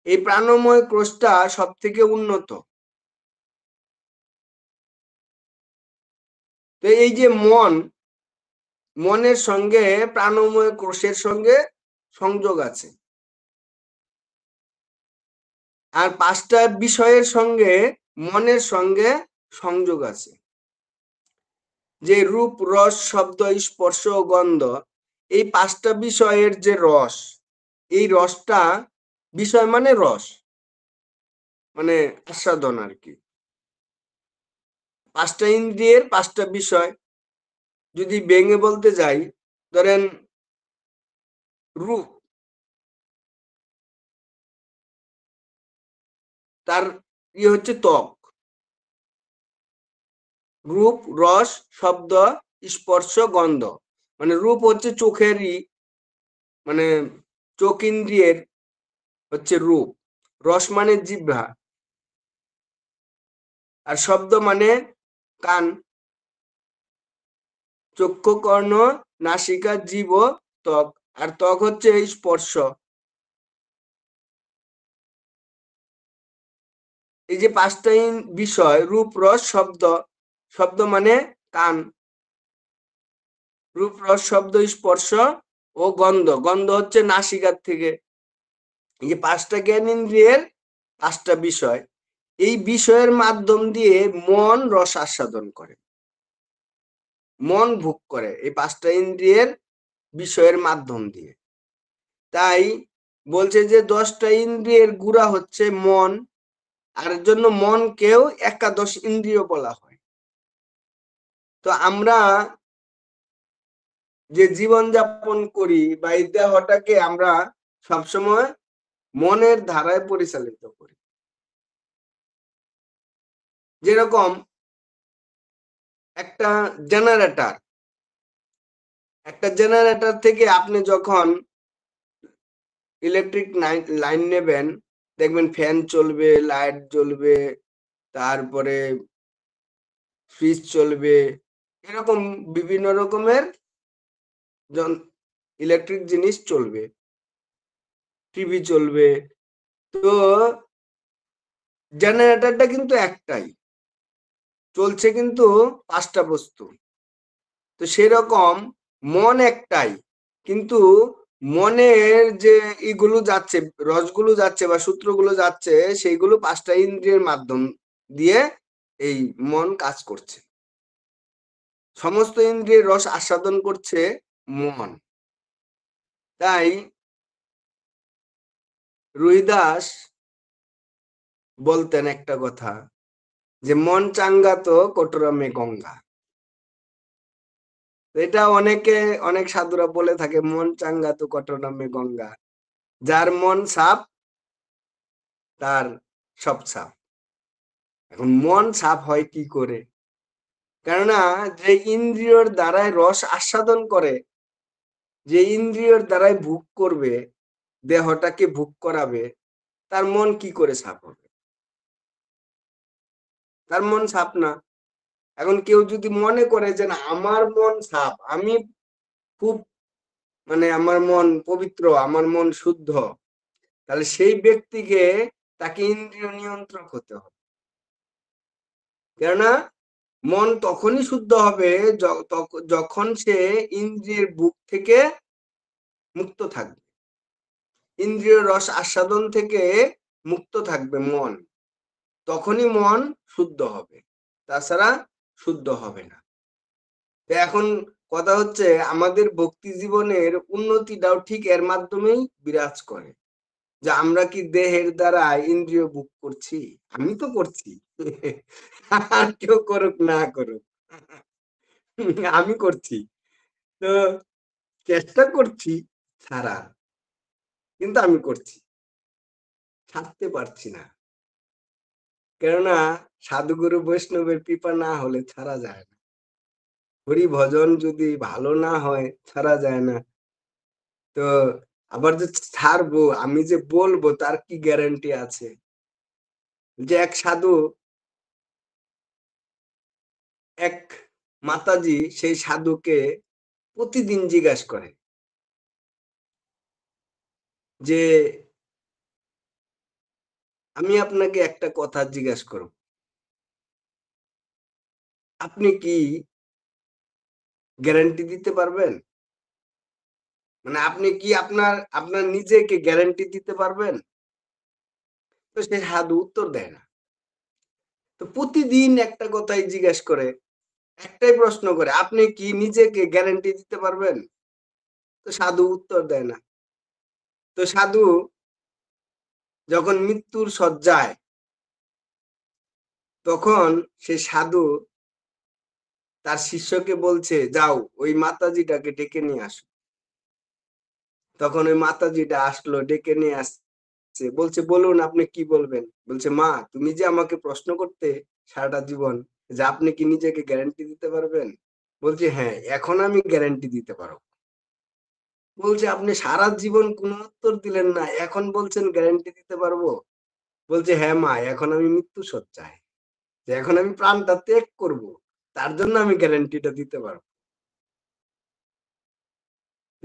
এই প্রাণময় কোষটা সব থেকে উন্নত। তো এই যে মনের সঙ্গে প্রাণময় কোষের সঙ্গে সংযোগ আছে, আর 5টা বিষয়ের সঙ্গে মনের সঙ্গে সংযোগ আছে। যে রূপ, রস, শব্দ, স্পর্শ ও গন্ধ, এই 5টা বিষয়ের যে রস, এই রসটা, বিষয় মানে রস, মানে আস্বাদন আর কি। 5টা ইন্দ্রিয়ের 5টা বিষয় যদি ভেঙে বলতে যাই, ধরেন রূপ, তার হচ্ছে ত্বক। রূপ, রস, শব্দ, স্পর্শ, গন্ধ, মানে রূপ হচ্ছে চোখেরই, মানে চোখ ইন্দ্রিয়ের হচ্ছে রূপ। রস মানে জিহ্বা, আর শব্দ মানে কান। চক্ষু, কর্ণ, নাসিকা, জিভ ও ত্বক। আর ত্বক হচ্ছে স্পর্শ। এই যে 5টা বিষয়, রূপ, রস, শব্দ, শব্দ মানে কান, রূপ, রস, শব্দ, স্পর্শ ও গন্ধ, গন্ধ হচ্ছে নাসিকার থেকে। এই যে 5টা জ্ঞান ইন্দ্রিয়ের 5টা বিষয়, এই বিষয়ের মাধ্যম দিয়ে মন রস আস্বাদন করে, মন ভোগ করে এই 5টা ইন্দ্রিয়ের বিষয়ের মাধ্যম দিয়ে। তাই বলছে যে 10টা ইন্দ্রিয়ের গুড়া হচ্ছে মন, আর জন্য মনকেও একাদশ ইন্দ্রিয় বলা হয়। তো আমরা যে জীবন যাপন করি বা এই দেহটাকে আমরা সবসময় মনের ধারায় পরিচালিত করি। যেরকম একটা জেনারেটর, একটা জেনারেটর থেকে আপনি যখন ইলেকট্রিক লাইন নেবেন, দেখবেন ফ্যান চলবে, লাইট জ্বলবে, তারপরে ফ্রিজ চলবে, এরকম বিভিন্ন রকমের ইলেকট্রিক জিনিস চলবে, টিভি চলবে। তো জেনারেটরটা কিন্তু একটাই, চলছে কিন্তু 5টা বস্তু। তো সেরকম মন একটাই, কিন্তু মনের যে ইগুলো যাচ্ছে, রসগুলো যাচ্ছে বা সূত্রগুলো যাচ্ছে, সেইগুলো 5টা ইন্দ্রিয়ের মাধ্যম দিয়ে এই মন কাজ করছে। সমস্ত ইন্দ্রিয়ের রস আস্বাদন করছে মন। তাই রুহিদাস বলতেন একটা কথা, যে মন চাঙ্গা তো কোটরমে গঙ্গা। এটা অনেক সাধুরা বলে থাকে, মন চাঙ্গা তো কোটরমে গঙ্গা। যার মন সাফ তার সব সাফ। এখন মন সাফ হয় কি করে? কেননা যে ইন্দ্রিয়র দ্বারাই রস আস্বাদন করে, যে ইন্দ্রিয়র দ্বারাই ভোগ করবে, দেহটাকে ভোগ করাবে, তার মন কি করে সাফ হবে? তার মন সাফ না। এখন কেউ যদি মনে করে যে না আমার মন সাফ, আমি খুব, মানে আমার মন পবিত্র, আমার মন শুদ্ধ, তাহলে সেই ব্যক্তিকে, তাকে ইন্দ্রিয় নিয়ন্ত্রক হতে হবে। কেননা মন তখনই শুদ্ধ হবে যখন সে ইন্দ্রিয়ের বুক থেকে মুক্ত থাকবে, ইন্দ্রিয় রস আস্বাদন থেকে মুক্ত থাকবে মন, তখনই মন শুদ্ধ হবে, তাছাড়া শুদ্ধ হবে না। তো এখন কথা হচ্ছে, আমাদের ভক্তি জীবনের উন্নতিটাও ঠিক এর মাধ্যমেই বিরাজ করে, যে আমরা কি দেহের দ্বারা ইন্দ্রিয় ভোগ করছি? আমি তো করছি, আর কেউ করুক না করুক, আমি করছি। তো চেষ্টা করছি ছাড়ার, কিন্তু আমি করছি, ছাড়তে পারছি না। কেননা সাধুগুরু বৈষ্ণবের কৃপা না হলে ছাড়া যায় না। হরি ভজন যদি ভালো না হয় ছাড়া যায় না। তো আবার যে ছাড়বো, আমি যে বলবো তার কি গ্যারান্টি আছে? যে এক সাধু, এক মাতাজি সেই সাধুকে প্রতিদিন জিজ্ঞাসা করে যে, আমি আপনাকে একটা কথা জিজ্ঞাসা করব। আপনি কি গ্যারান্টি দিতে পারবেন? মানে আপনি কি আপনার নিজেকে গ্যারান্টি দিতে পারবেন? তো সে সাধু উত্তর দেয় না। তো প্রতিদিন একটা কথাই জিজ্ঞাসা করে, একটাই প্রশ্ন করে, আপনি কি নিজেকে গ্যারান্টি দিতে পারবেন? তো সাধু উত্তর দেয় না। তো সাধু যখন মৃত্যুর শয্যায়, তখন সে সাধু তার শিষ্যকে বলছে, যাও ওই মাতাজিটাকে ডেকে নিয়ে আসো। তখন ওই মাতাজিটা আসলো, ডেকে নিয়ে আসছে, বলছে, বলুন আপনি কি বলবেন? বলছে, মা তুমি যে আমাকে প্রশ্ন করতে সারাটা জীবন যে আপনি কি নিজেকে গ্যারান্টি দিতে পারবেন? বলছে, হ্যাঁ এখন আমি গ্যারান্টি দিতে পারবো। বলছে, আপনি সারা জীবন কোনো উত্তর দিলেন না, এখন বলছেন গ্যারান্টি দিতে পারবো? বলছে, হ্যাঁ মা, এখন আমি মৃত্যু শয্যায়, যে এখন আমি প্রাণটা ত্যাগ করব, তার জন্য আমি গ্যারান্টিটা দিতে পারবো।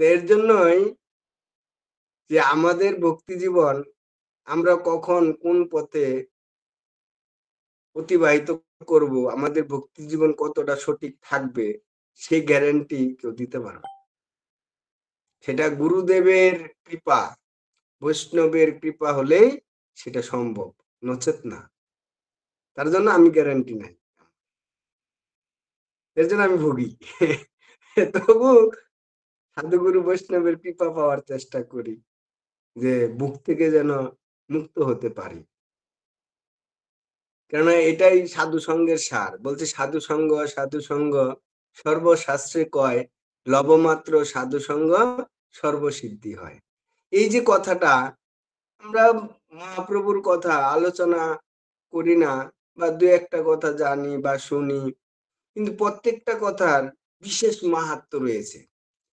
তো এর জন্যই যে আমাদের ভক্তি জীবন আমরা কখন কোন পথে অতিবাহিত করব, আমাদের ভক্তি জীবন কতটা সঠিক থাকবে, সেই গ্যারান্টি কেউ দিতে পারবে না। সেটা গুরুদেবের কৃপা, বৈষ্ণবের কৃপা হলেই সেটা সম্ভব, নচেত না। তার জন্য আমি গ্যারান্টি নাই, এর জন্য আমি ভুগি। তবু সাধুগুরু বৈষ্ণবের কৃপা পাওয়ার চেষ্টা করি, যে বুক থেকে যেন মুক্ত হতে পারি। কেননা এটাই সাধু সঙ্গের সার। বলছে, সাধু সঙ্গ সর্বশাস্ত্রে কয়, লবমাত্র সাধু সঙ্গ সর্বসিদ্ধি হয়। এই যে কথাটা আমরা মহাপ্রভুর কথা আলোচনা করি না, বা দু একটা কথা জানি বা শুনি, কিন্তু প্রত্যেকটা কথার বিশেষ মাহাত্ম্য রয়েছে।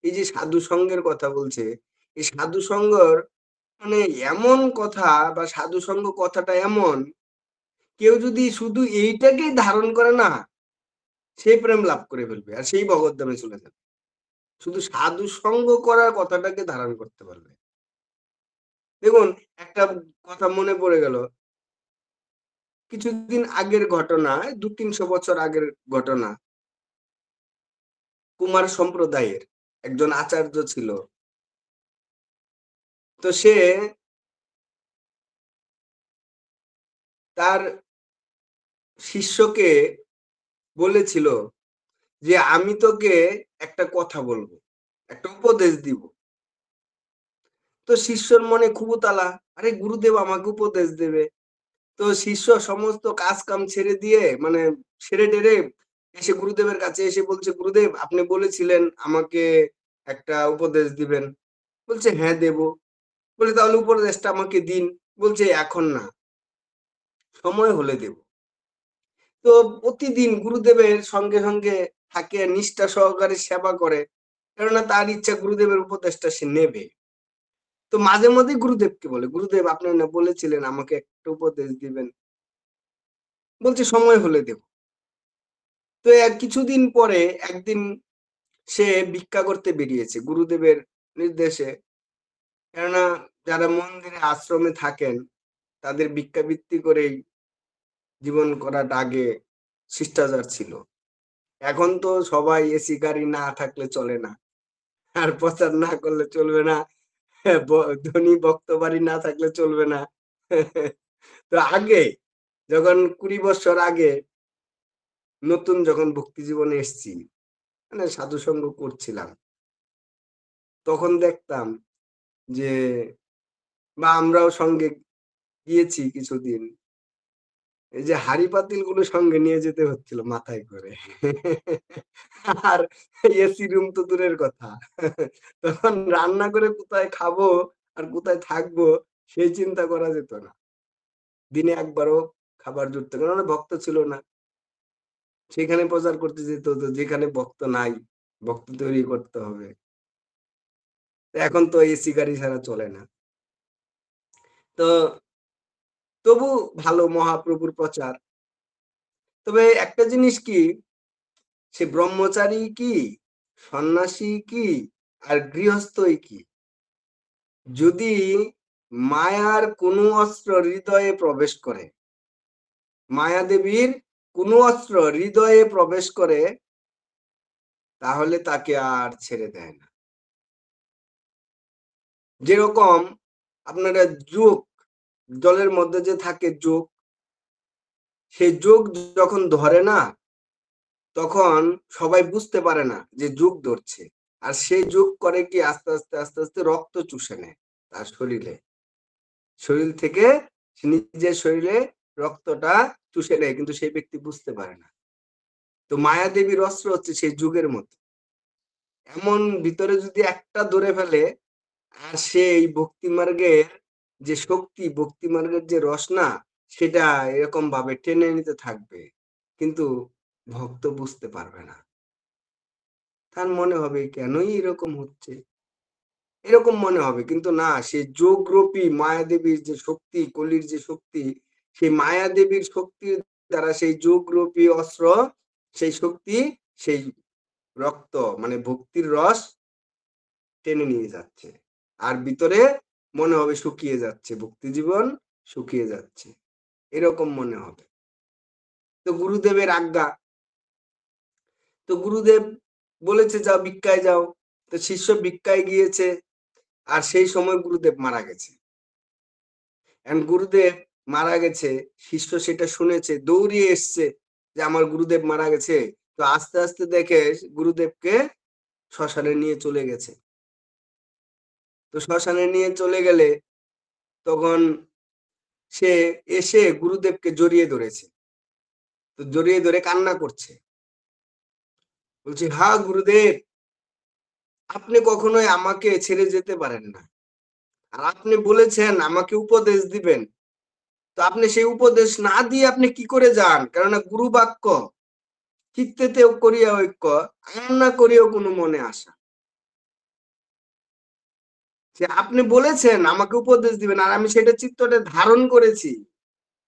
এই যে সাধু সঙ্গের কথা বলছে, এই সাধু সঙ্গর মানে এমন কথা, বা সাধু সঙ্গ কথাটা এমন, কেউ যদি শুধু এইটাকেই ধারণ করে না, সে প্রেম লাভ করে ফেলবে আর সেই ভগবদ্ধামে চলে যাবে। শুধু সাধু সঙ্গ করার কথাটাকে ধারণ করতে পারবে। দেখুন, একটা কথা মনে পড়ে গেল, কিছুদিন আগের ঘটনা, 200-300 বছর আগের ঘটনা। কুমার সম্প্রদায়ের একজন আচার্য ছিল। তো সে তার শিষ্যকে বলেছিল যে, আমি তোকে একটা কথা বলবো, একটা উপদেশ দিব। তো শিষ্যর মনে খুব তালা, আরে গুরুদেব আমাকে উপদেশ দেবে। তো শিষ্য সমস্ত কাজ কাম ছেড়ে দিয়ে, মানে সেরে টেরে এসে গুরুদেবের কাছে এসে বলছে, গুরুদেব আপনি বলেছিলেন আমাকে একটা উপদেশ দিবেন। বলছে, হ্যাঁ দেব। বলে, তাহলে উপদেশটা আমাকে দিন। বলছে, এখন না, সময় হলে দেব। তো প্রতিদিন গুরুদেবের সঙ্গে সঙ্গে থাকে, নিষ্ঠা সহকারে সেবা করে, কেননা তার ইচ্ছা গুরুদেবের উপদেশটা সে নেবে। তো মাঝে মধ্যে গুরুদেবকে বলে, গুরুদেব আপনি না বলেছিলেন আমাকে একটা উপদেশ দিবেন। বলছে, সময় হলে দেব। তো কিছুদিন পরে একদিন সে ভিক্ষা করতে বেরিয়েছে গুরুদেবের নির্দেশে। কেননা যারা মন্দিরে আশ্রমে থাকেন, তাদের ভিক্ষাবৃত্তি করেই জীবন করাটা আগে শিষ্টাচার ছিল। এখন তো সবাই এসি গাড়ি না থাকলে চলে না, আর প্রচার না করলে চলবে না, ধনী ভক্ত বাড়ি না থাকলে চলবে না। তো আগে, যখন 20 বছর আগে নতুন যখন ভক্তি জীবনে এসছি, মানে সাধু সঙ্গ করছিলাম, তখন দেখতাম যে, বা আমরাও সঙ্গে গিয়েছি কিছুদিন, এই যে হাঁড়ি পাতিল গুলো সঙ্গে নিয়ে যেতে হচ্ছিল মাথায় করে। আর এসি রুম তো দূরের কথা। তখন রান্না করে কোথায় খাবো আর কোথায় থাকবো সেই চিন্তা করা যেত না। দিনে একবারও খাবার জুটতো, কেননা ভক্ত ছিল না। সেখানে প্রচার করতে যেতে হতো যেখানে ভক্ত নাই, ভক্ত তৈরি করতে হবে। এখন তো এসি গাড়ি ছাড়া চলে না। তো তবু ভালো মহাপ্রভুর প্রচার। তবে একটা জিনিস কি, সে ব্রহ্মচারী কি, সন্ন্যাসী কি, আর গৃহস্থই কি, যদি মায়ার কোনো অস্ত্র হৃদয়ে প্রবেশ করে, মায়া দেবীর কোনো অস্ত্র হৃদয়ে প্রবেশ করে, তাহলে তাকে আর ছেড়ে দেয় না। যেরকম আপনারা যোগ, জলের মধ্যে যে থাকে যোগ, সেই যোগ যখন ধরে না, তখন সবাই বুঝতে পারে না যে যোগ ধরছে। আর সেই যোগ করে কি, আস্তে আস্তে আস্তে আস্তে রক্ত চুষে নেয় তার শরীরে, শরীর থেকে নিজের শরীরে রক্তটা চুষে নেয়, কিন্তু সেই ব্যক্তি বুঝতে পারে না। তো মায়া দেবীর অস্ত্র হচ্ছে সেই যুগের মতো, এমন ভিতরে যদি একটা ধরে ফেলে, আর সেই ভক্তি মার্গের যে শক্তি, ভক্তি মার্গের যে রসনা, সেটা এরকম ভাবে টেনে নিতে থাকবে, কিন্তু ভক্ত বুঝতে পারবে না। তার মনে হবে কেনই এরকম হচ্ছে, এরকম মনে হবে। কিন্তু না, সে যোগরূপী মায়াদেবীর যে শক্তি, কলির যে শক্তি, সেই মায়াদেবীর শক্তির দ্বারা সেই যোগরূপী অস্ত্র, সেই শক্তি, সেই রক্ত মানে ভক্তির রস টেনে নিয়ে যাচ্ছে। আর ভিতরে মনে হবে শুকিয়ে যাচ্ছে, ভক্তি জীবন শুকিয়ে যাচ্ছে, এরকম মনে হবে। তো গুরুদেবের আজ্ঞা, তো গুরুদেব বলেছে যাও ভিক্ষায় যাও। তো শিষ্য ভিক্ষায় গিয়েছে, আর সেই সময় গুরুদেব মারা গেছে। গুরুদেব মারা গেছে, শিষ্য সেটা শুনেছে, দৌড়িয়ে এসছে যে আমার গুরুদেব মারা গেছে। তো আস্তে আস্তে দেখে গুরুদেবকে শ্মশানে নিয়ে চলে গেছে। তো শ্মশানে নিয়ে চলে গেলে তখন সে এসে গুরুদেবকে জড়িয়ে ধরেছে। তো জড়িয়ে ধরে কান্না করছে, বলছে হা গুরুদেব, আপনি কখনোই আমাকে ছেড়ে যেতে পারেন না, আর আপনি বলেছেন আমাকে উপদেশ দিবেন। তো আপনি সেই উপদেশ না দিয়ে আপনি কি করে যান, কেননা গুরু বাক্য চিত্তেতেও করিয়া ঐক্য, আর না করিয়াও কোনো মনে আসা। যে আপনি বলেছেন আমাকে উপদেশ দিবেন, আর আমি সেটা চিত্তটা ধারণ করেছি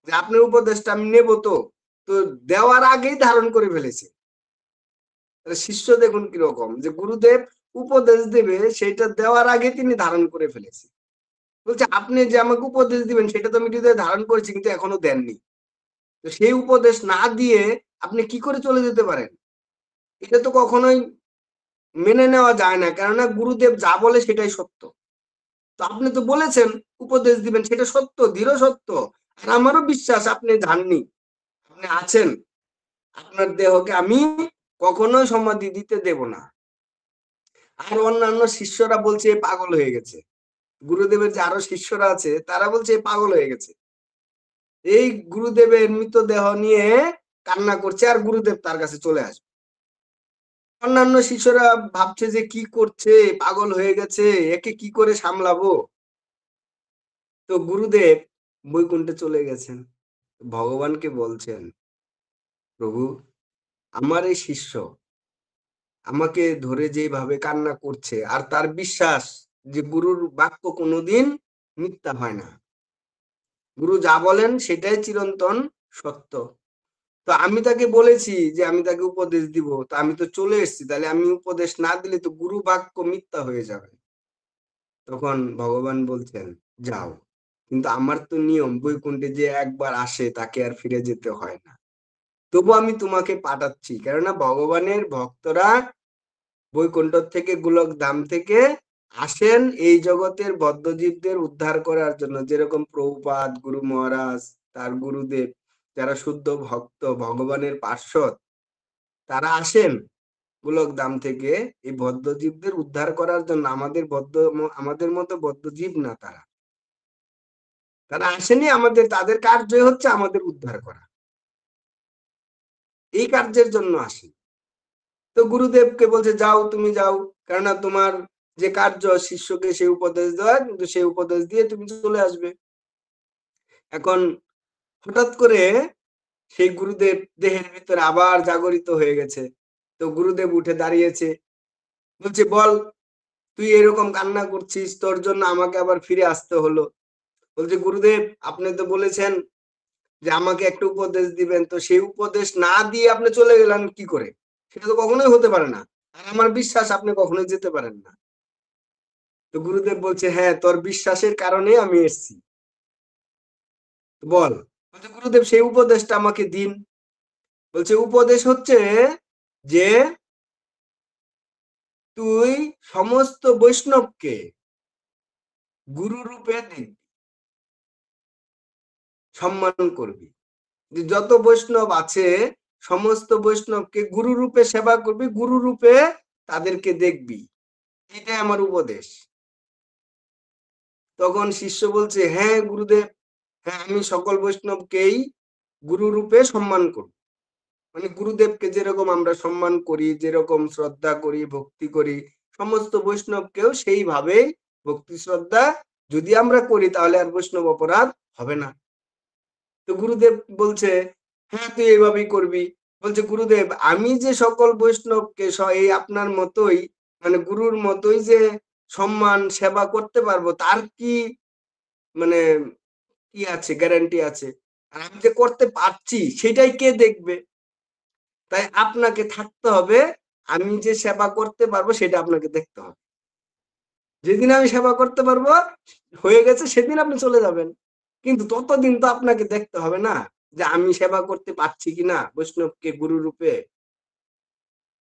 যে আপনার উপদেশটা আমি নেব। তো তো দেওয়ার আগেই ধারণ করে ফেলেছে। শিষ্য দেখুন কিরকম, যে গুরুদেব উপদেশ দেবে সেটা দেওয়ার আগে তিনি ধারণ করে ফেলেছে। বলছে আপনি যে আমাকে উপদেশ দিবেন সেটা তো আমি হৃদয়ে ধারণ করেছি, কিন্তু এখনো দেননি। তো সেই উপদেশ না দিয়ে আপনি কি করে চলে যেতে পারেন, এটা তো কখনোই মেনে নেওয়া যায় না। কেননা গুরুদেব যা বলে সেটাই সত্য। তো আপনি তো বলেছেন উপদেশ দিবেন, সেটা সত্য, দৃঢ় সত্য। আর আমারও বিশ্বাস আপনি যাননি, আপনি আছেন। আপনার দেহকে আমি কখনোই সমাধি দিতে দেব না। আর অন্যান্য শিষ্যরা বলছে এ পাগল হয়ে গেছে। গুরুদেবের যে আরো শিষ্যরা আছে তারা বলছে এ পাগল হয়ে গেছে। এই গুরুদেবের মৃতদেহ নিয়ে কান্না করছে, আর গুরুদেব তার কাছে চলে আসবে। অন্যান্য শিষ্যরা ভাবছে যে কি করছে, পাগল হয়ে গেছে, একে কি করে সামলাবো। তো গুরুদেব বৈকুণ্ঠে চলে গেছেন, ভগবানকে বলছেন প্রভু, আমার এই শিষ্য আমাকে ধরে যেভাবে কান্না করছে, আর তার বিশ্বাস যে গুরুর বাক্য কোনোদিন মিথ্যা হয় না, গুরু যা বলেন সেটাই চিরন্তন সত্য। তো আমি তাকে বলেছি যে আমি তাকে উপদেশ দিব, তো আমি তো চলে এসেছি, তাহলে আমি উপদেশ না দিলে তো গুরু বাক্য মিথ্যা হয়ে যাবে। তখন ভগবান বলছেন যাও, কিন্তু আমার তো নিয়ম বৈকুণ্ঠে যে একবার আসে তাকে আর ফিরে যেতে হয় না। তবু আমি তোমাকে পাঠাচ্ছি, কেননা ভগবানের ভক্তরা বৈকুণ্ঠ থেকে, গোলক ধাম থেকে আসেন এই জগতের বদ্ধজীবদের উদ্ধার করার জন্য। যেরকম প্রভুপাদ, গুরু মহারাজ, তার গুরুদেব, যারা শুদ্ধ ভক্ত ভগবানের পার্শ্বদ, তারা আসেন গোলক ধাম থেকে এই বদ্ধজীবদের উদ্ধার করার জন্য। আমাদের মতো বদ্ধজীব না তারা, তারা আসেনি আমাদের, তাদের কার্য হচ্ছে আমাদের উদ্ধার করা। এই কার্যের জন্য আসি। তো গুরুদেবকে বলছে যাও, তুমি যাও, কেননা তোমার যে কার্য শিষ্যকে সেই উপদেশ দেওয়া, কিন্তু সেই উপদেশ দিয়ে তুমি চলে আসবে। এখন হঠাৎ করে সেই গুরুদেব দেহের ভিতরে আবার জাগরিত হয়ে গেছে। তো গুরুদেব উঠে দাঁড়িয়েছে, বলছে বল, তুই এরকম কান্না করছিস, তোর জন্য আমাকে আবার ফিরে আসতে হলো। বলছে গুরুদেব, আপনি তো বলেছেন যে আমাকে একটা উপদেশ দিবেন, তো সেই উপদেশ না দিয়ে আপনি চলে গেলেন কি করে? সেটা তো কখনোই হতে পারে না। আর আমার বিশ্বাস আপনি কখনোই যেতে পারেন না। তো গুরুদেব বলছে হ্যাঁ, তোর বিশ্বাসের কারণে আমি এসছি, বল। বলছে গুরুদেব সেই উপদেশটা আমাকে দিন। বলছে উপদেশ হচ্ছে যে তুই সমস্ত বৈষ্ণবকে গুরু রূপে দেখবি, সম্মান করবি। যে যত বৈষ্ণব আছে সমস্ত বৈষ্ণবকে গুরু রূপে সেবা করবি, গুরু রূপে তাদেরকে দেখবি, এটাই আমার উপদেশ। তখন শিষ্য বলছে হ্যাঁ গুরুদেব, হ্যাঁ আমি সকল বৈষ্ণবকেই গুরু রূপে সম্মান করব। মানে গুরুদেবকে যেরকম আমরা সম্মান করি, যেরকম শ্রদ্ধা করি, ভক্তি করি, সমস্ত বৈষ্ণবকেও সেইভাবেই ভক্তি শ্রদ্ধা যদি আমরা করি তাহলে আর বৈষ্ণব অপরাধ হবে না। তো গুরুদেব বলছে হ্যাঁ তুই এইভাবেই করবি। বলছে গুরুদেব, আমি যে সকল বৈষ্ণবকে এই আপনার মতোই, মানে গুরুর মতোই যে সম্মান সেবা করতে পারবো, তার কি মানে কি আছে, গ্যারান্টি আছে? আর আমি যে করতে পারছি সেটাই কে দেখবে? তাই আপনাকে থাকতে হবে, আমি যে সেবা করতে পারবো সেটা আপনাকে দেখতে হবে। যেদিন আমি সেবা করতে পারবো হয়ে গেছে, সেদিন আপনি চলে যাবেন। কিন্তু ততদিন তো আপনাকে দেখতে হবে না যে আমি সেবা করতে পারছি কিনা বৈষ্ণবকে গুরু রূপে।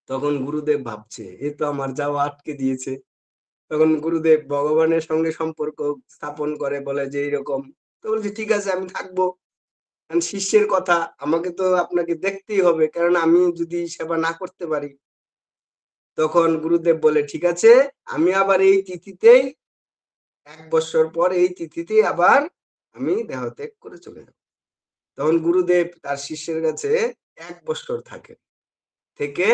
তখন গুরুদেব ভাবছে এ তো আমার যাওয়া আটকে দিয়েছে। তখন গুরুদেব ভগবানের সঙ্গে সম্পর্ক স্থাপন করে, বলে যে এইরকম। তো বলছে ঠিক আছে আমি থাকবো, কারণ শিষ্যের কথা, আমাকে তো আপনাকে দেখতেই হবে, কারণ আমি যদি সেবা না করতে পারি। তখন গুরুদেব বলে ঠিক আছে, আমি আবার এই তিথিতেই, 1 বছর পর এই তিথিতেই আবার আমি দেহত্যাগ করে চলে যাব। তখন গুরুদেব তার শিষ্যের কাছে 1 বছর থাকে, থেকে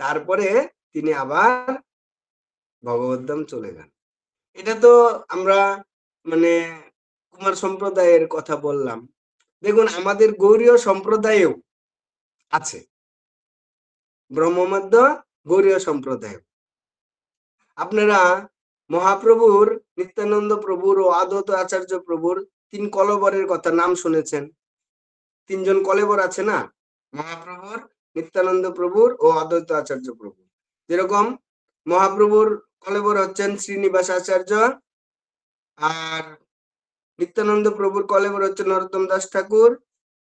তারপরে তিনি আবার ভগবদ্ধাম চলে যান। এটা তো আমরা মানে কুমার সম্প্রদায়ের কথা বললাম। দেখুন আমাদের গৌড়ীয় সম্প্রদায়েও আছে, ব্রহ্মমধ্য গৌড়ীয় সম্প্রদায়। আপনারা মহাপ্রভুর, নিত্যানন্দ প্রভুর ও আদত আচার্য প্রভুর 3 কলেবরের কথা নাম শুনেছেন। 3জন কলেবর আছে না, মহাপ্রভুর, নিত্যানন্দ প্রভুর ও অদ্বৈত আচার্য প্রভু। যেরকম মহাপ্রভুর কলেবর হচ্ছেন শ্রীনিবাস আচার্য, আর নিত্যানন্দ প্রভুর কলেবর হচ্ছেন নরোত্তম দাস ঠাকুর,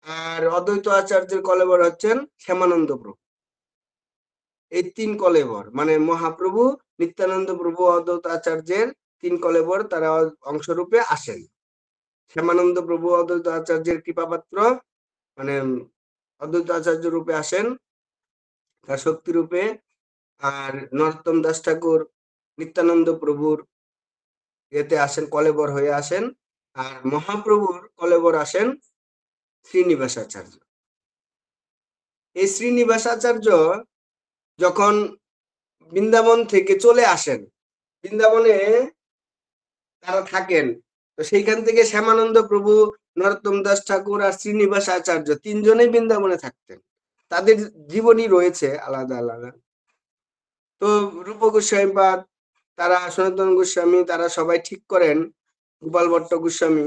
আর অদ্বৈত আচার্যের কলেবর হচ্ছেন শ্যামানন্দ প্রভু। এই 3 কলেবর মানে মহাপ্রভু, নিত্যানন্দ প্রভু, অদ্বৈত আচার্যের 3 কলেবর তারা অংশরূপে আসেন। শ্যামানন্দ প্রভু অদ্বৈত আচার্যের কৃপাপাত্র, মানে অদ্বৈত আচার্য রূপে আসেন, তার শক্তি রূপে। আর নরোত্তম দাস ঠাকুর নিত্যানন্দ প্রভুর এতে আসেন, কলেবর হয়ে আসেন। আর মহাপ্রভুর কলেবর আসেন শ্রীনিবাস আচার্য। এই শ্রীনিবাস আচার্য যখন বৃন্দাবন থেকে চলে আসেন, বৃন্দাবনে তারা থাকেন, তো সেইখান থেকে শ্যামানন্দ প্রভু, নরোত্তম দাস ঠাকুর আর শ্রীনিবাস আচার্য 3জনেই বৃন্দাবনে থাকতেন। তাদের জীবনী রয়েছে আলাদা আলাদা। তো রূপ গোস্বামীপাদ, তারা সনাতন গোস্বামী, তারা সবাই ঠিক করেন, গোপাল ভট্ট গোস্বামী,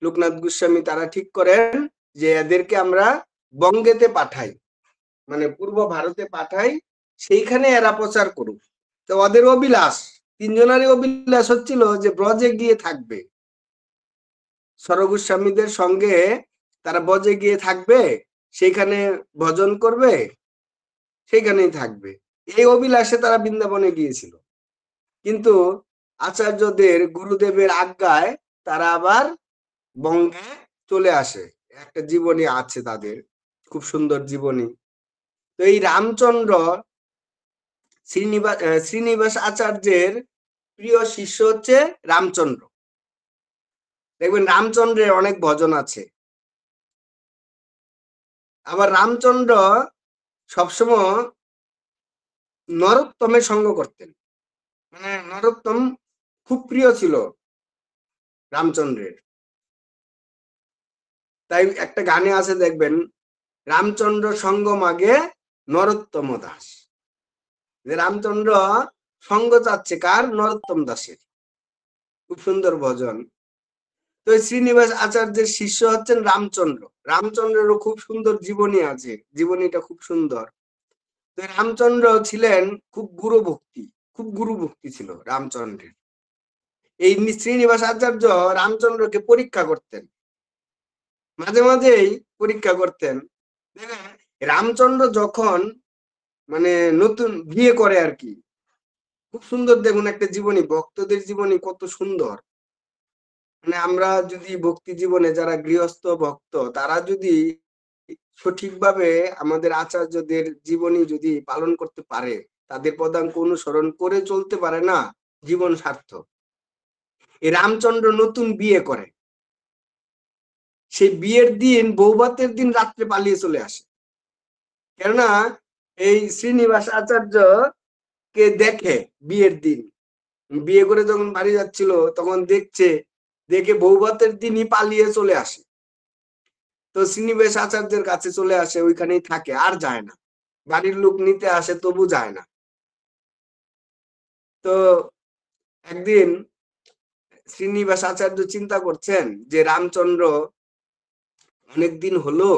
লোকনাথ গোস্বামী, তারা ঠিক করেন যে এদেরকে আমরা বঙ্গেতে পাঠাই, মানে পূর্ব ভারতে পাঠাই, সেইখানে এরা প্রচার করুক। তো ওদের অভিলাষ, 3জনেরই অভিলাষ হচ্ছিল যে ব্রজে গিয়ে থাকবে, সরগোস্বামীদের সঙ্গে তারা ব্রজে গিয়ে থাকবে, সেইখানে ভজন করবে, সেইখানেই থাকবে। এই অভিলাষে তারা বৃন্দাবনে গিয়েছিল। কিন্তু আচার্যদের, গুরুদেবের আজ্ঞায় তারা আবার বঙ্গে চলে আসে। একটা জীবনী আছে তাদের, খুব সুন্দর জীবনী। তো এই রামচন্দ্র, শ্রীনিবাস আচার্যের প্রিয় শিষ্য হচ্ছে রামচন্দ্র। দেখবেন রামচন্দ্রের অনেক ভজন আছে। আবার রামচন্দ্র সবসময় নরোত্তমের সঙ্গ করতেন। মানে নরোত্তম খুব প্রিয় ছিল রামচন্দ্রের। তাই একটা গানে আছে দেখবেন, রামচন্দ্র সঙ্গ মাগে নরোত্তম দাস। যে রামচন্দ্র সঙ্গ চাচ্ছে কার? নরোত্তম দাসের। খুব সুন্দর ভজন। তো শ্রীনিবাস আচার্যের শিষ্য হচ্ছেন রামচন্দ্র। রামচন্দ্রেরও খুব সুন্দর জীবনী আছে, জীবনীটা খুব সুন্দর। তো রামচন্দ্র ছিলেন খুব গুরু ভক্তি ছিল রামচন্দ্রের। এই শ্রীনিবাস আচার্য রামচন্দ্রকে পরীক্ষা করতেন, মাঝে মাঝেই পরীক্ষা করতেন। দেখেন রামচন্দ্র যখন মানে নতুন বিয়ে করে আর কি, খুব সুন্দর দেখুন একটা জীবনী, ভক্তদের জীবনী কত সুন্দর। মানে আমরা যদি ভক্তি জীবনে যারা গৃহস্থ ভক্ত, তারা যদি সঠিকভাবে আমাদের আচার্যদের জীবনী যদি পালন করতে পারে, তাদের পদাঙ্ক অনুসরণ করে চলতে পারে না, জীবন সার্থক। এই রামচন্দ্র নতুন বিয়ে করে, সেই বিয়ের দিন বৌভাতের দিন রাত্রে পালিয়ে চলে আসে। কেননা এই শ্রীনিবাস আচার্য কে দেখে বিয়ের দিন, বিয়ে করে যখন বাড়ি যাচ্ছিল তখন দেখে বৌভাতের দিনই পালিয়ে চলে আসে। তো শ্রীনিবাস আচার্যের কাছে চলে আসে, ওইখানেই থাকে, আর যায় না। বাড়ির লোক নিতে আসে তবু যায় না। তো একদিন শ্রীনিবাস আচার্য চিন্তা করছেন যে রামচন্দ্র অনেকদিন হলো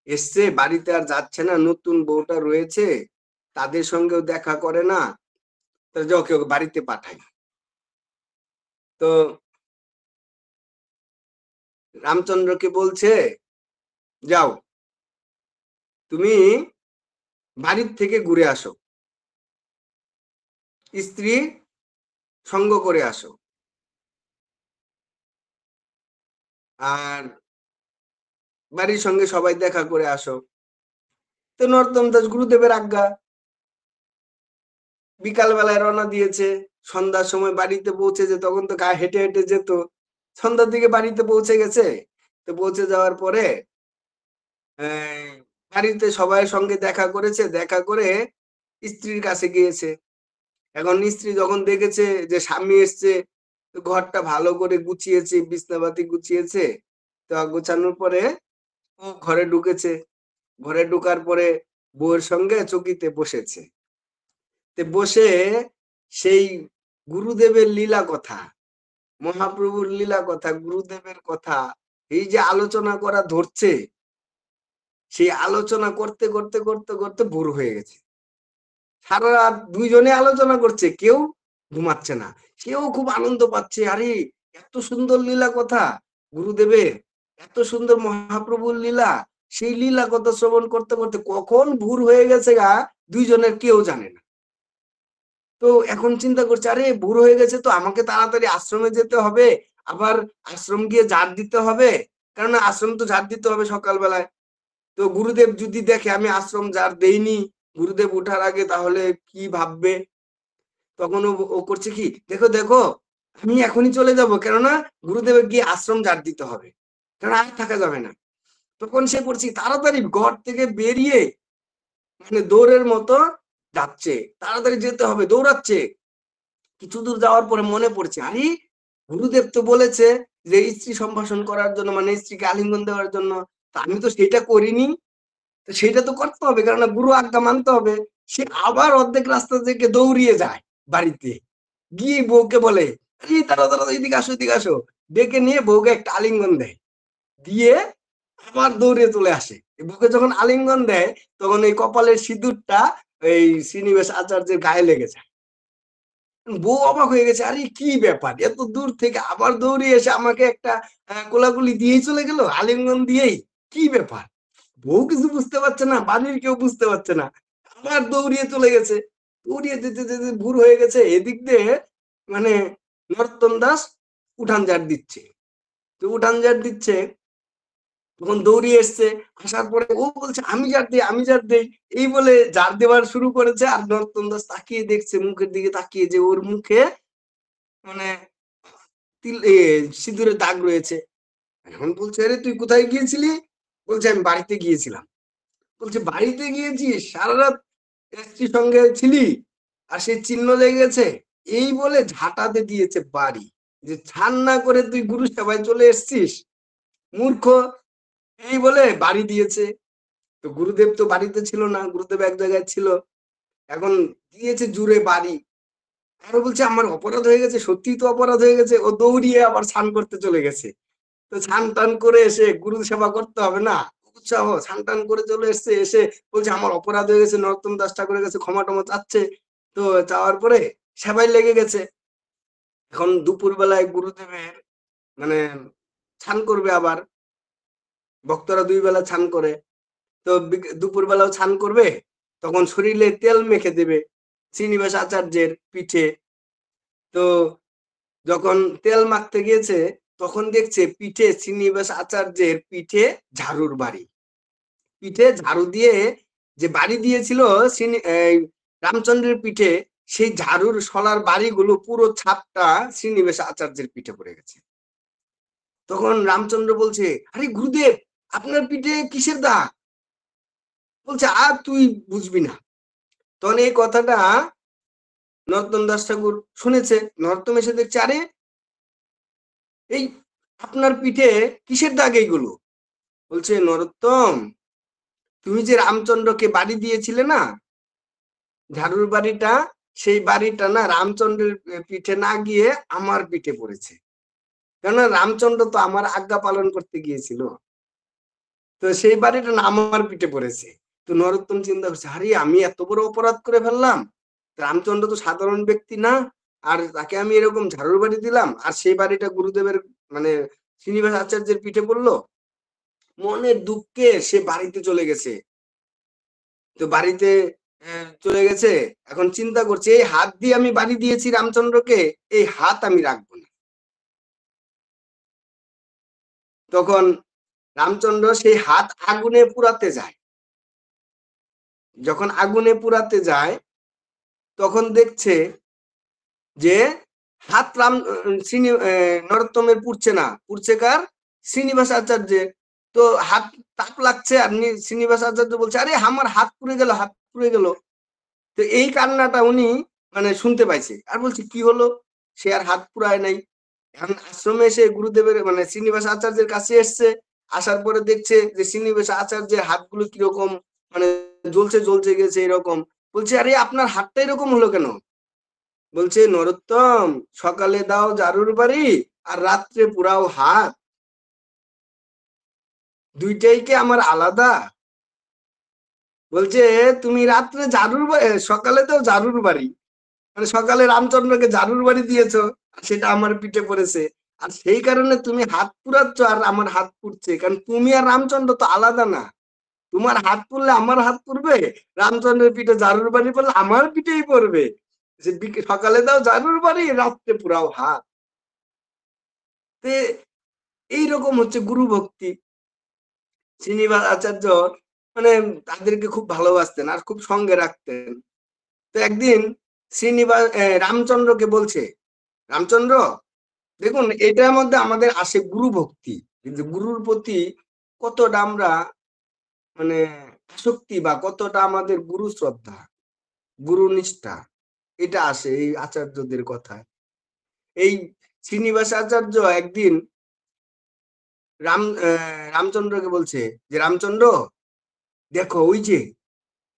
এসছে, বাড়িতে আর যাচ্ছে না, নতুন বউটা রয়েছে, তাদের সঙ্গেও দেখা করে না, তো ওকে বাড়িতে পাঠাই। তো রামচন্দ্রকে বলছে, যাও তুমি বাড়ির থেকে ঘুরে আসো, স্ত্রী সঙ্গ করে আসো, আর বাড়ির সঙ্গে সবাই দেখা করে আসো। তো নরোত্তম দাস গুরুদেবের আজ্ঞা, বিকাল বেলায় রওনা দিয়েছে। সন্ধ্যার সময় বাড়িতে পৌঁছেছে, তখন তো গা হেঁটে হেঁটে যেত। সন্ধ্যার দিকে বাড়িতে পৌঁছে গেছে। তো পৌঁছে যাওয়ার পরে বাড়িতে সবাই সঙ্গে দেখা করেছে, দেখা করে স্ত্রীর কাছে গিয়েছে। এখন স্ত্রী যখন দেখেছে যে স্বামী এসছে, তো ঘরটা ভালো করে গুছিয়েছে, বিছনাপাতি গুছিয়েছে। তো গোছানোর পরে ও ঘরে ঢুকেছে। ঘরে ঢুকার পরে বউয়ের সঙ্গে চকিতে বসেছে। বসে সেই গুরুদেবের লীলা কথা, মহাপ্রভুর লীলা কথা, গুরুদেবের কথা এই যে আলোচনা করা ধরছে, সেই আলোচনা করতে করতে করতে করতে ভোর হয়ে গেছে। সারা রাত দুইজনে আলোচনা করছে, কেউ ঘুমাচ্ছে না। সেও খুব আনন্দ পাচ্ছে, আরে এত সুন্দর লীলা কথা গুরুদেবের, এত সুন্দর মহাপ্রভুর লীলা। সেই লীলা কথা শ্রবণ করতে করতে কখন ভোর হয়ে গেছে গা, দুইজনের কেউ জানে না। তো এখন চিন্তা করছে, আরে ভোর হয়ে গেছে, তো আমাকে তাড়াতাড়ি আশ্রমে যেতে হবে, আবার আশ্রম গিয়ে ঝাড় দিতে হবে, কেননা আশ্রম তো ঝাড় দিতে হবে সকালবেলায়। তো গুরুদেব যদি দেখে আমি আশ্রম ঝাড় দেইনি, গুরুদেব ওঠার আগে, তাহলে কি ভাববে। তখন ও করছে কি, দেখো দেখো আমি এখনই চলে যাব, কেননা গুরুদেবের গিয়ে আশ্রম ঝাড় দিতে হবে, কারণ আর থাকা যাবে না। তখন সে করছি তাড়াতাড়ি ঘর থেকে বেরিয়ে মানে দৌড়ের মতো যাচ্ছে, তাড়াতাড়ি যেতে হবে, দৌড়াচ্ছে। কিছু দূর যাওয়ার পরে মনে পড়ছে, আরে গুরুদেব তো বলেছে যে স্ত্রী সম্ভাষণ করার জন্য, মানে স্ত্রীকে আলিঙ্গন দেওয়ার জন্য, তা আমি তো সেটা করিনি। তো সেটা তো করতে হবে, কারণ গুরু আজ্ঞা মানতে হবে। সে আবার অর্ধেক রাস্তা থেকে দৌড়িয়ে যায় বাড়িতে, গিয়ে বউকে বলে, আরে তারা তারা এদিকে আসো, এদিকে আসো, ডেকে নিয়ে বউকে একটা আলিঙ্গন দেয়, দিয়ে আবার দৌড়ে চলে আসে। বউকে যখন আলিঙ্গন দেয়, তখন এই কপালের সিঁদুরটা এই শ্রীনিবাস আচার্যের গায়ে লেগে যায়। বউ অবাক হয়ে গেছে, আরে কি ব্যাপার, এত দূর থেকে আবার দৌড়ে এসে আমাকে একটা কোলাকুলি দিয়েই চলে গেল, আলিঙ্গন দিয়েই, কি ব্যাপার। বউ কিছু বুঝতে পারছে না, বাড়ির কেউ বুঝতে পারছে না, আবার দৌড়িয়ে চলে গেছে। দৌড়িয়ে যেতে যেতে ভোর হয়ে গেছে। এদিক দিয়ে মানে নরোত্তম দাস উঠান ঝাড় দিচ্ছে। তো উঠান ঝাড় দিচ্ছে, তখন দৌড়িয়ে এসছে। আসার পরে ও বলছে, আমি ঝাড় দিই, আমি ঝাড় দিই, এই বলে ঝাড় দেওয়ার শুরু করেছে। আর নরোত্তম দাস তাকিয়ে দেখছে, মুখের দিকে তাকিয়ে, যে ওর মুখে মানে সিঁদুরের দাগ রয়েছে। এখন বলছে, আরে তুই কোথায় গিয়েছিলি? বলছে, আমি বাড়িতে গিয়েছিলাম। বলছে বাড়িতে গিয়েছিস, সারা রাত স্ত্রীর সঙ্গে ছিলি, আর সেই চিহ্ন লেগে গেছে। এই বলে ঝাঁটাতে দিয়েছে বাড়ি, যে ছান না করে তুই গুরু সেবায় চলে এসছিস, মূর্খ। এই বলে বাড়ি দিয়েছে। তো গুরুদেব তো বাড়িতে ছিল না, গুরুদেব এক জায়গায় ছিল। এখন দিয়েছে জুড়ে বাড়ি। আরো বলছে আমার অপরাধ হয়ে গেছে, সত্যি তো অপরাধ হয়ে গেছে। ও দৌড়িয়ে আবার স্নান করতে চলে গেছে। তো স্নান টান করে এসে গুরু সেবা করতে হবে না, উৎসাহ, স্নান টান করে চলে এসছে। এসে বলছে আমার অপরাধ হয়ে গেছে, নরোত্তম দাস ঠাকুরের কাছে ক্ষমা টমা চাচ্ছে। তো চাওয়ার পরে সেবাই লেগে গেছে। এখন দুপুর বেলায় গুরুদেবের মানে স্নান করবে আবার, ভক্তরা 2 বেলা স্নান করে। তো দুপুর বেলাও স্নান করবে, তখন শরীরে তেল মেখে দেবে শ্রীনিবাস আচার্যের পিঠে। তো যখন তেল মাখতে গিয়েছে, তখন দেখছে পিঠে শ্রীনিবাস আচার্যের পিঠে ঝাড়ুর বাড়ি। পিঠে ঝাড়ু দিয়ে যে বাড়ি দিয়েছিল রামচন্দ্রের পিঠে, সেই ঝাড়ুর শলার বাড়িগুলো পুরো ছাপটা শ্রীনিবাস আচার্যের পিঠে পড়ে গেছে। তখন রামচন্দ্র বলছে, আরে গুরুদেব, আপনার পিঠে কিসের দাগ? বলছে আর তুই বুঝবি না। তখন এই কথাটা নরোত্তম দাস ঠাকুর শুনেছে। নরোত্তম এসে দেখছে, আরে এই আপনার পিঠে কিসের দাগ এইগুলো? বলছে নরোত্তম, তুমি যে রামচন্দ্রকে বাড়ি দিয়েছিলে না, ঝাড়ুর বাড়িটা, সেই বাড়িটা না রামচন্দ্রের পিঠে না গিয়ে আমার পিঠে পড়েছে। কেননা রামচন্দ্র তো আমার আজ্ঞা পালন করতে গিয়েছিল, তো সেই বাড়িটা না আমার পিঠে পড়েছে। তো নরোত্তম চিন্তা করছে, আরে আমি এত বড় অপরাধ করে ফেললাম। রামচন্দ্র তো সাধারণ ব্যক্তি না, আর তাকে আমি এরকম ঝাড়ুর বাড়ি দিলাম, আর সেই বাড়িটা গুরুদেবের মানে শ্রীনিবাস আচার্যের পিঠে পড়লো। মনের দুঃখে সে বাড়িতে চলে গেছে। তো বাড়িতে চলে গেছে, এখন চিন্তা করছে এই হাত দিয়ে আমি বাড়ি দিয়েছি রামচন্দ্রকে, এই হাত আমি রাখবো না। তখন রামচন্দ্র সেই হাত আগুনে পুড়াতে যায়। যখন আগুনে পুড়াতে যায়, তখন দেখছে যে হাত নরোত্তমের পুড়ছে না, পুড়ছে কার? শ্রীনিবাস আচার্যের। তো হাত তাপ লাগছে, আর শ্রীনিবাস আচার্য বলছে, আরে আমার হাত পুড়ে গেল, হাত পুড়ে গেল। তো এই কান্নাটা উনি মানে শুনতে পাইছে, আর বলছে কি হলো? সে আর হাত পুড়ায় নাই। এখন আশ্রমে এসে গুরুদেবের মানে শ্রীনিবাস আচার্যের কাছে এসছে। আসার পরে দেখছে যে শ্রীনিবাস আচার্যের হাতগুলো কিরকম মানে জ্বলছে জ্বলছে গেছে এরকম। বলছে আরে আপনার হাতটা এরকম হলো কেন? বলছে নরোত্তম, সকালে দাও ঝাড়ুর বাড়ি, আর রাত্রে পুরাও হাত, দুইটাই কি আমার আলাদা? বলছে তুমি রাত্রে সকালে দাও ঝাড়ুর বাড়ি, মানে সকালে রামচন্দ্রকে ঝাড়ুর বাড়ি দিয়েছো, সেটা আমার পিঠে পড়েছে। আর সেই কারণে তুমি হাত পুরাচ্ছ আর আমার হাত পুড়ছে, কারণ তুমি আর রামচন্দ্র তো আলাদা না। তোমার হাত পুড়লে আমার হাত পুড়বে, রামচন্দ্রের পিঠে ঝাড়ুর বাড়ি পড়লে আমার পিঠেই পড়বে। সকালে দাও ঝাড়ুর বাড়ি, রাত্রে পুরাও হাত। তে এইরকম হচ্ছে গুরু ভক্তি। শ্রীনিবাস আচার্য মানে তাদেরকে খুব ভালোবাসতেন আর খুব সঙ্গে রাখতেন। তো একদিন রামচন্দ্রকে বলছে, রামচন্দ্র দেখুন, এটার মধ্যে আমাদের আসে গুরু ভক্তি, কিন্তু গুরুর প্রতি কতটা আমরা মানে আসক্তি, বা কতটা আমাদের গুরু শ্রদ্ধা, গুরু নিষ্ঠা, এটা আসে এই আচার্যদের কথায়। এই শ্রীনিবাস আচার্য একদিন রামচন্দ্রকে বলছে যে রামচন্দ্র দেখো ওই যে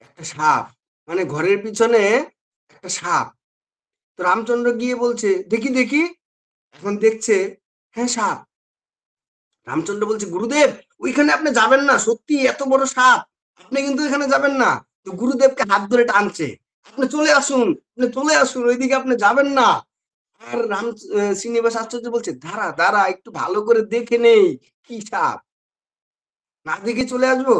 একটা সাপ, মানে ঘরের পিছনে একটা সাপ। তো রামচন্দ্র গিয়ে বলছে দেখি দেখি। এখন দেখছে, হ্যাঁ সাপ। রামচন্দ্র বলছে গুরুদেব, ওইখানে আপনি যাবেন না, সত্যি এত বড় সাপ, আপনি কিন্তু এখানে যাবেন না। তো গুরুদেবকে হাত ধরে টানছে, আপনি চলে আসুন, আপনি চলে আসুন, ওইদিকে আপনি যাবেন না। আর শ্রীনিবাস আচার্য বলছে দাঁড়া দাঁড়া, একটু ভালো করে দেখে নেই কি সাপ, না দেখে চলে আসবো?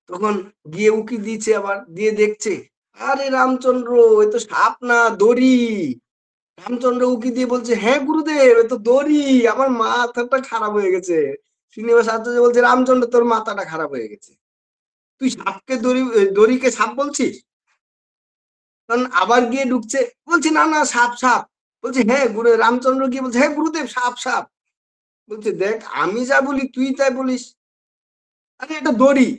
তখন গিয়ে উকি দিচ্ছে, আবার দিয়ে দেখছে, আরে রামচন্দ্র, এ তো সাপ না, দড়ি। রামচন্দ্র উকি দিয়ে বলছে, হ্যাঁ গুরুদেব, এ তো দড়ি, আমার মাথাটা খারাপ হয়ে গেছে। শ্রীনিবাস আচার্য বলছে, রামচন্দ্র তোর মাথাটা খারাপ হয়ে গেছে, তুই সাপকে দড়ি, দড়িকে সাপ বলছিস? তখন আবার গিয়ে ঢুকছে, বলছে না না সাপ সাপ। বলছে হ্যাঁ রামচন্দ্র গিয়ে বলছে, হ্যাঁ গুরুদেব সাপ সাপ। বলছে দেখ, আমি যা বলি তুই তাই বলিস, আরে এটা দড়ি।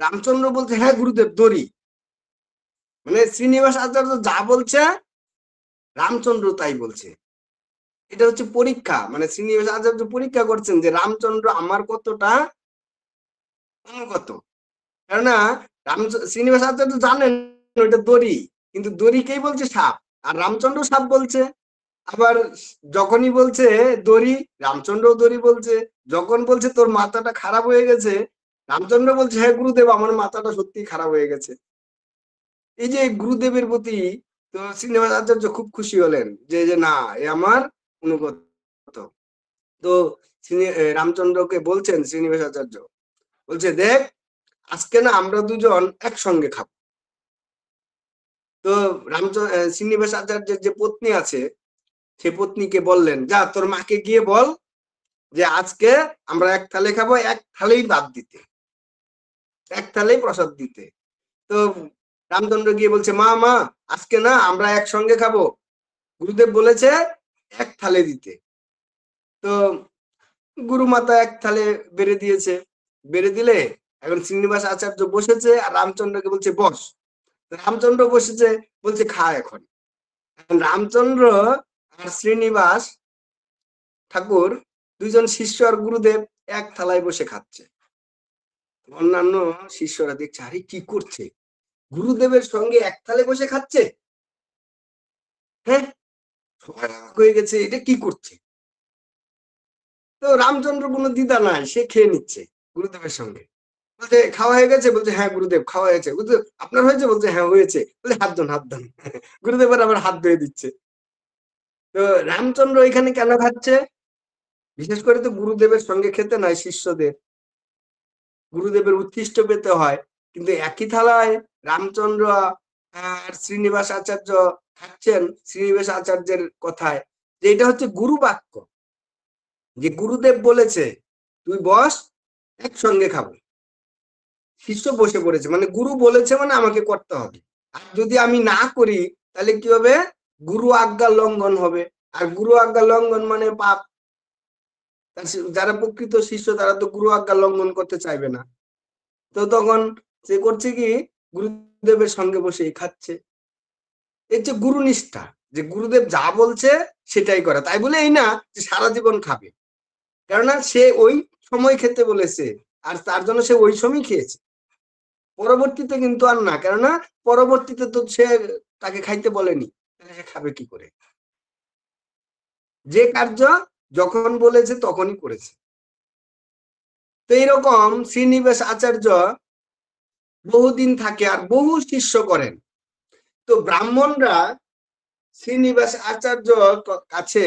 রামচন্দ্র বলছে হ্যাঁ গুরুদেব দড়ি। মানে শ্রীনিবাস আচার্য যা বলছে রামচন্দ্র তাই বলছে। এটা হচ্ছে পরীক্ষা, মানে শ্রীনিবাস আচার্য পরীক্ষা করছেন যে রামচন্দ্র আমার কতটা অনুগত। কেননা শ্রীনিবাস আচার্য জানেন ওইটা দড়ি, কিন্তু দড়িকেই বলছে সাপ, আর রামচন্দ্র সাপ বলছে। আবার যখনই বলছে দড়ি, রামচন্দ্র দড়ি বলছে। যখন বলছে তোর মাথাটা খারাপ হয়ে গেছে, রামচন্দ্র বলছে হ্যাঁ গুরুদেব আমার মাথাটা সত্যি খারাপ হয়ে গেছে। এই যে গুরুদেবের প্রতি তো শ্রীনিবাস আচার্য খুব খুশি হলেন যে যে না এ আমার অনুগত। তো রামচন্দ্রকে বলছেন শ্রীনিবাস আচার্য, বলছে দেখ আজকে না আমরা দুজন একসঙ্গে খাবো। তো শ্রীনিবাস আচার্যের যে পত্নী আছে সে পত্নীকে বললেন যা তোর মাকে গিয়ে বল যে আজকে আমরা এক থালে খাবো, এক থালেই ভাত দিতে, এক থালেই প্রসাদ দিতে। তো রামচন্দ্র গিয়ে বলছে মা মা আজকে না আমরা একসঙ্গে খাবো, গুরুদেব বলেছে এক থালে দিতে। তো গুরু মাতা এক থালে বেড়ে দিয়েছে, বেড়ে দিলে এখন শ্রীনিবাস আচার্য বসেছে আর রামচন্দ্রকে বলছে বস। রামচন্দ্র বসেছে, বলছে খা এখন। রামচন্দ্র আর শ্রীনিবাস ঠাকুর দুইজন শিষ্য আর গুরুদেব এক থালায় বসে খাচ্ছে। অন্যান্য শিষ্যরা দেখছে আরে কি করছে, গুরুদেবের সঙ্গে এক থালে বসে খাচ্ছে, হ্যাঁ সবাই হয়ে গেছে, এটা কি করছে। তো রামচন্দ্র কোনো দ্বিধা নাই, সে খেয়ে নিচ্ছে গুরুদেবের সঙ্গে। বলছে খাওয়া হয়ে গেছে, বলছে হ্যাঁ গুরুদেব খাওয়া হয়েছে। গুরুদেব আপনার হয়েছে, বলছে হ্যাঁ হয়েছে। বলছে হাত ধন হাত ধন। গুরুদেবের আবার হাত ধুয়ে দিচ্ছে। তো রামচন্দ্র এখানে কেন খাচ্ছে, বিশেষ করে তো গুরুদেবের সঙ্গে খেতে নয়, শিষ্যদের গুরুদেবের উৎকৃষ্ট পেতে হয়। কিন্তু একই থালায় রামচন্দ্র আর শ্রীনিবাস আচার্য খাচ্ছেন শ্রীনিবাস আচার্যের কথায়, যে এটা হচ্ছে গুরু বাক্য, যে গুরুদেব বলেছে তুই বস একসঙ্গে খাবো। শিষ্য বসে পড়েছে, মানে গুরু বলেছে মানে আমাকে করতে হবে। আর যদি আমি না করি তাহলে কি হবে, গুরু আজ্ঞা লঙ্ঘন হবে। আর গুরু আজ্ঞা লঙ্ঘন মানে পাপ। যারা প্রকৃত শিষ্য তারা তো গুরু আজ্ঞা লঙ্ঘন করতে চাইবে না। তো তখন সে করছে কি, গুরুদেবের সঙ্গে বসে খাচ্ছে। এর যে গুরু নিষ্ঠা, যে গুরুদেব যা বলছে সেটাই করে, তাই বলে এই না যে সারা জীবন খাবে। কেননা সে ওই সময় খেতে বলেছে আর তার জন্য সে ওই সময় খেয়েছে, পরবর্তীতে কিন্তু আর না। কেননা পরবর্তীতে তো সে তাকে খাইতে বলেনি, তাহলে সে খাবে কি করে। যে কার্য যখন বলেছে তখনই করেছে। তো এইরকম শ্রীনিবাস আচার্য বহুদিন থাকে আর বহু শিষ্য করেন। তো ব্রাহ্মণরা শ্রীনিবাস আচার্য কাছে,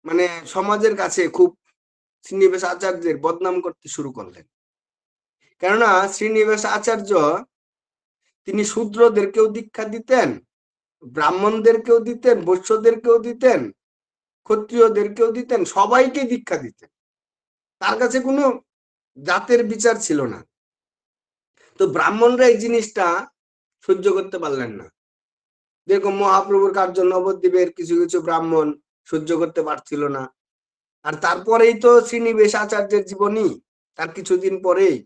মানে সমাজের কাছে খুব শ্রীনিবাস আচার্যের বদনাম করতে শুরু করলেন। কেননা শ্রীনিবাস আচার্য তিনি শূদ্রদেরকেও দীক্ষা দিতেন, ব্রাহ্মণদেরকেও দিতেন, বৈশ্যদেরকেও দিতেন, ক্ষত্রিয়দেরকেও দিতেন, সবাইকে দীক্ষা দিতেন। তার কাছে কোনো জাতের বিচার ছিল না। তো ব্রাহ্মণরা এই জিনিসটা সহ্য করতে পারলেন না। যেরকম মহাপ্রভুর কার্য নবদ্বীপের কিছু কিছু ব্রাহ্মণ সহ্য করতে পারছিল না। আর তারপরেই তো শ্রীনিবাস আচার্যের জীবনী, তার কিছুদিন পরেই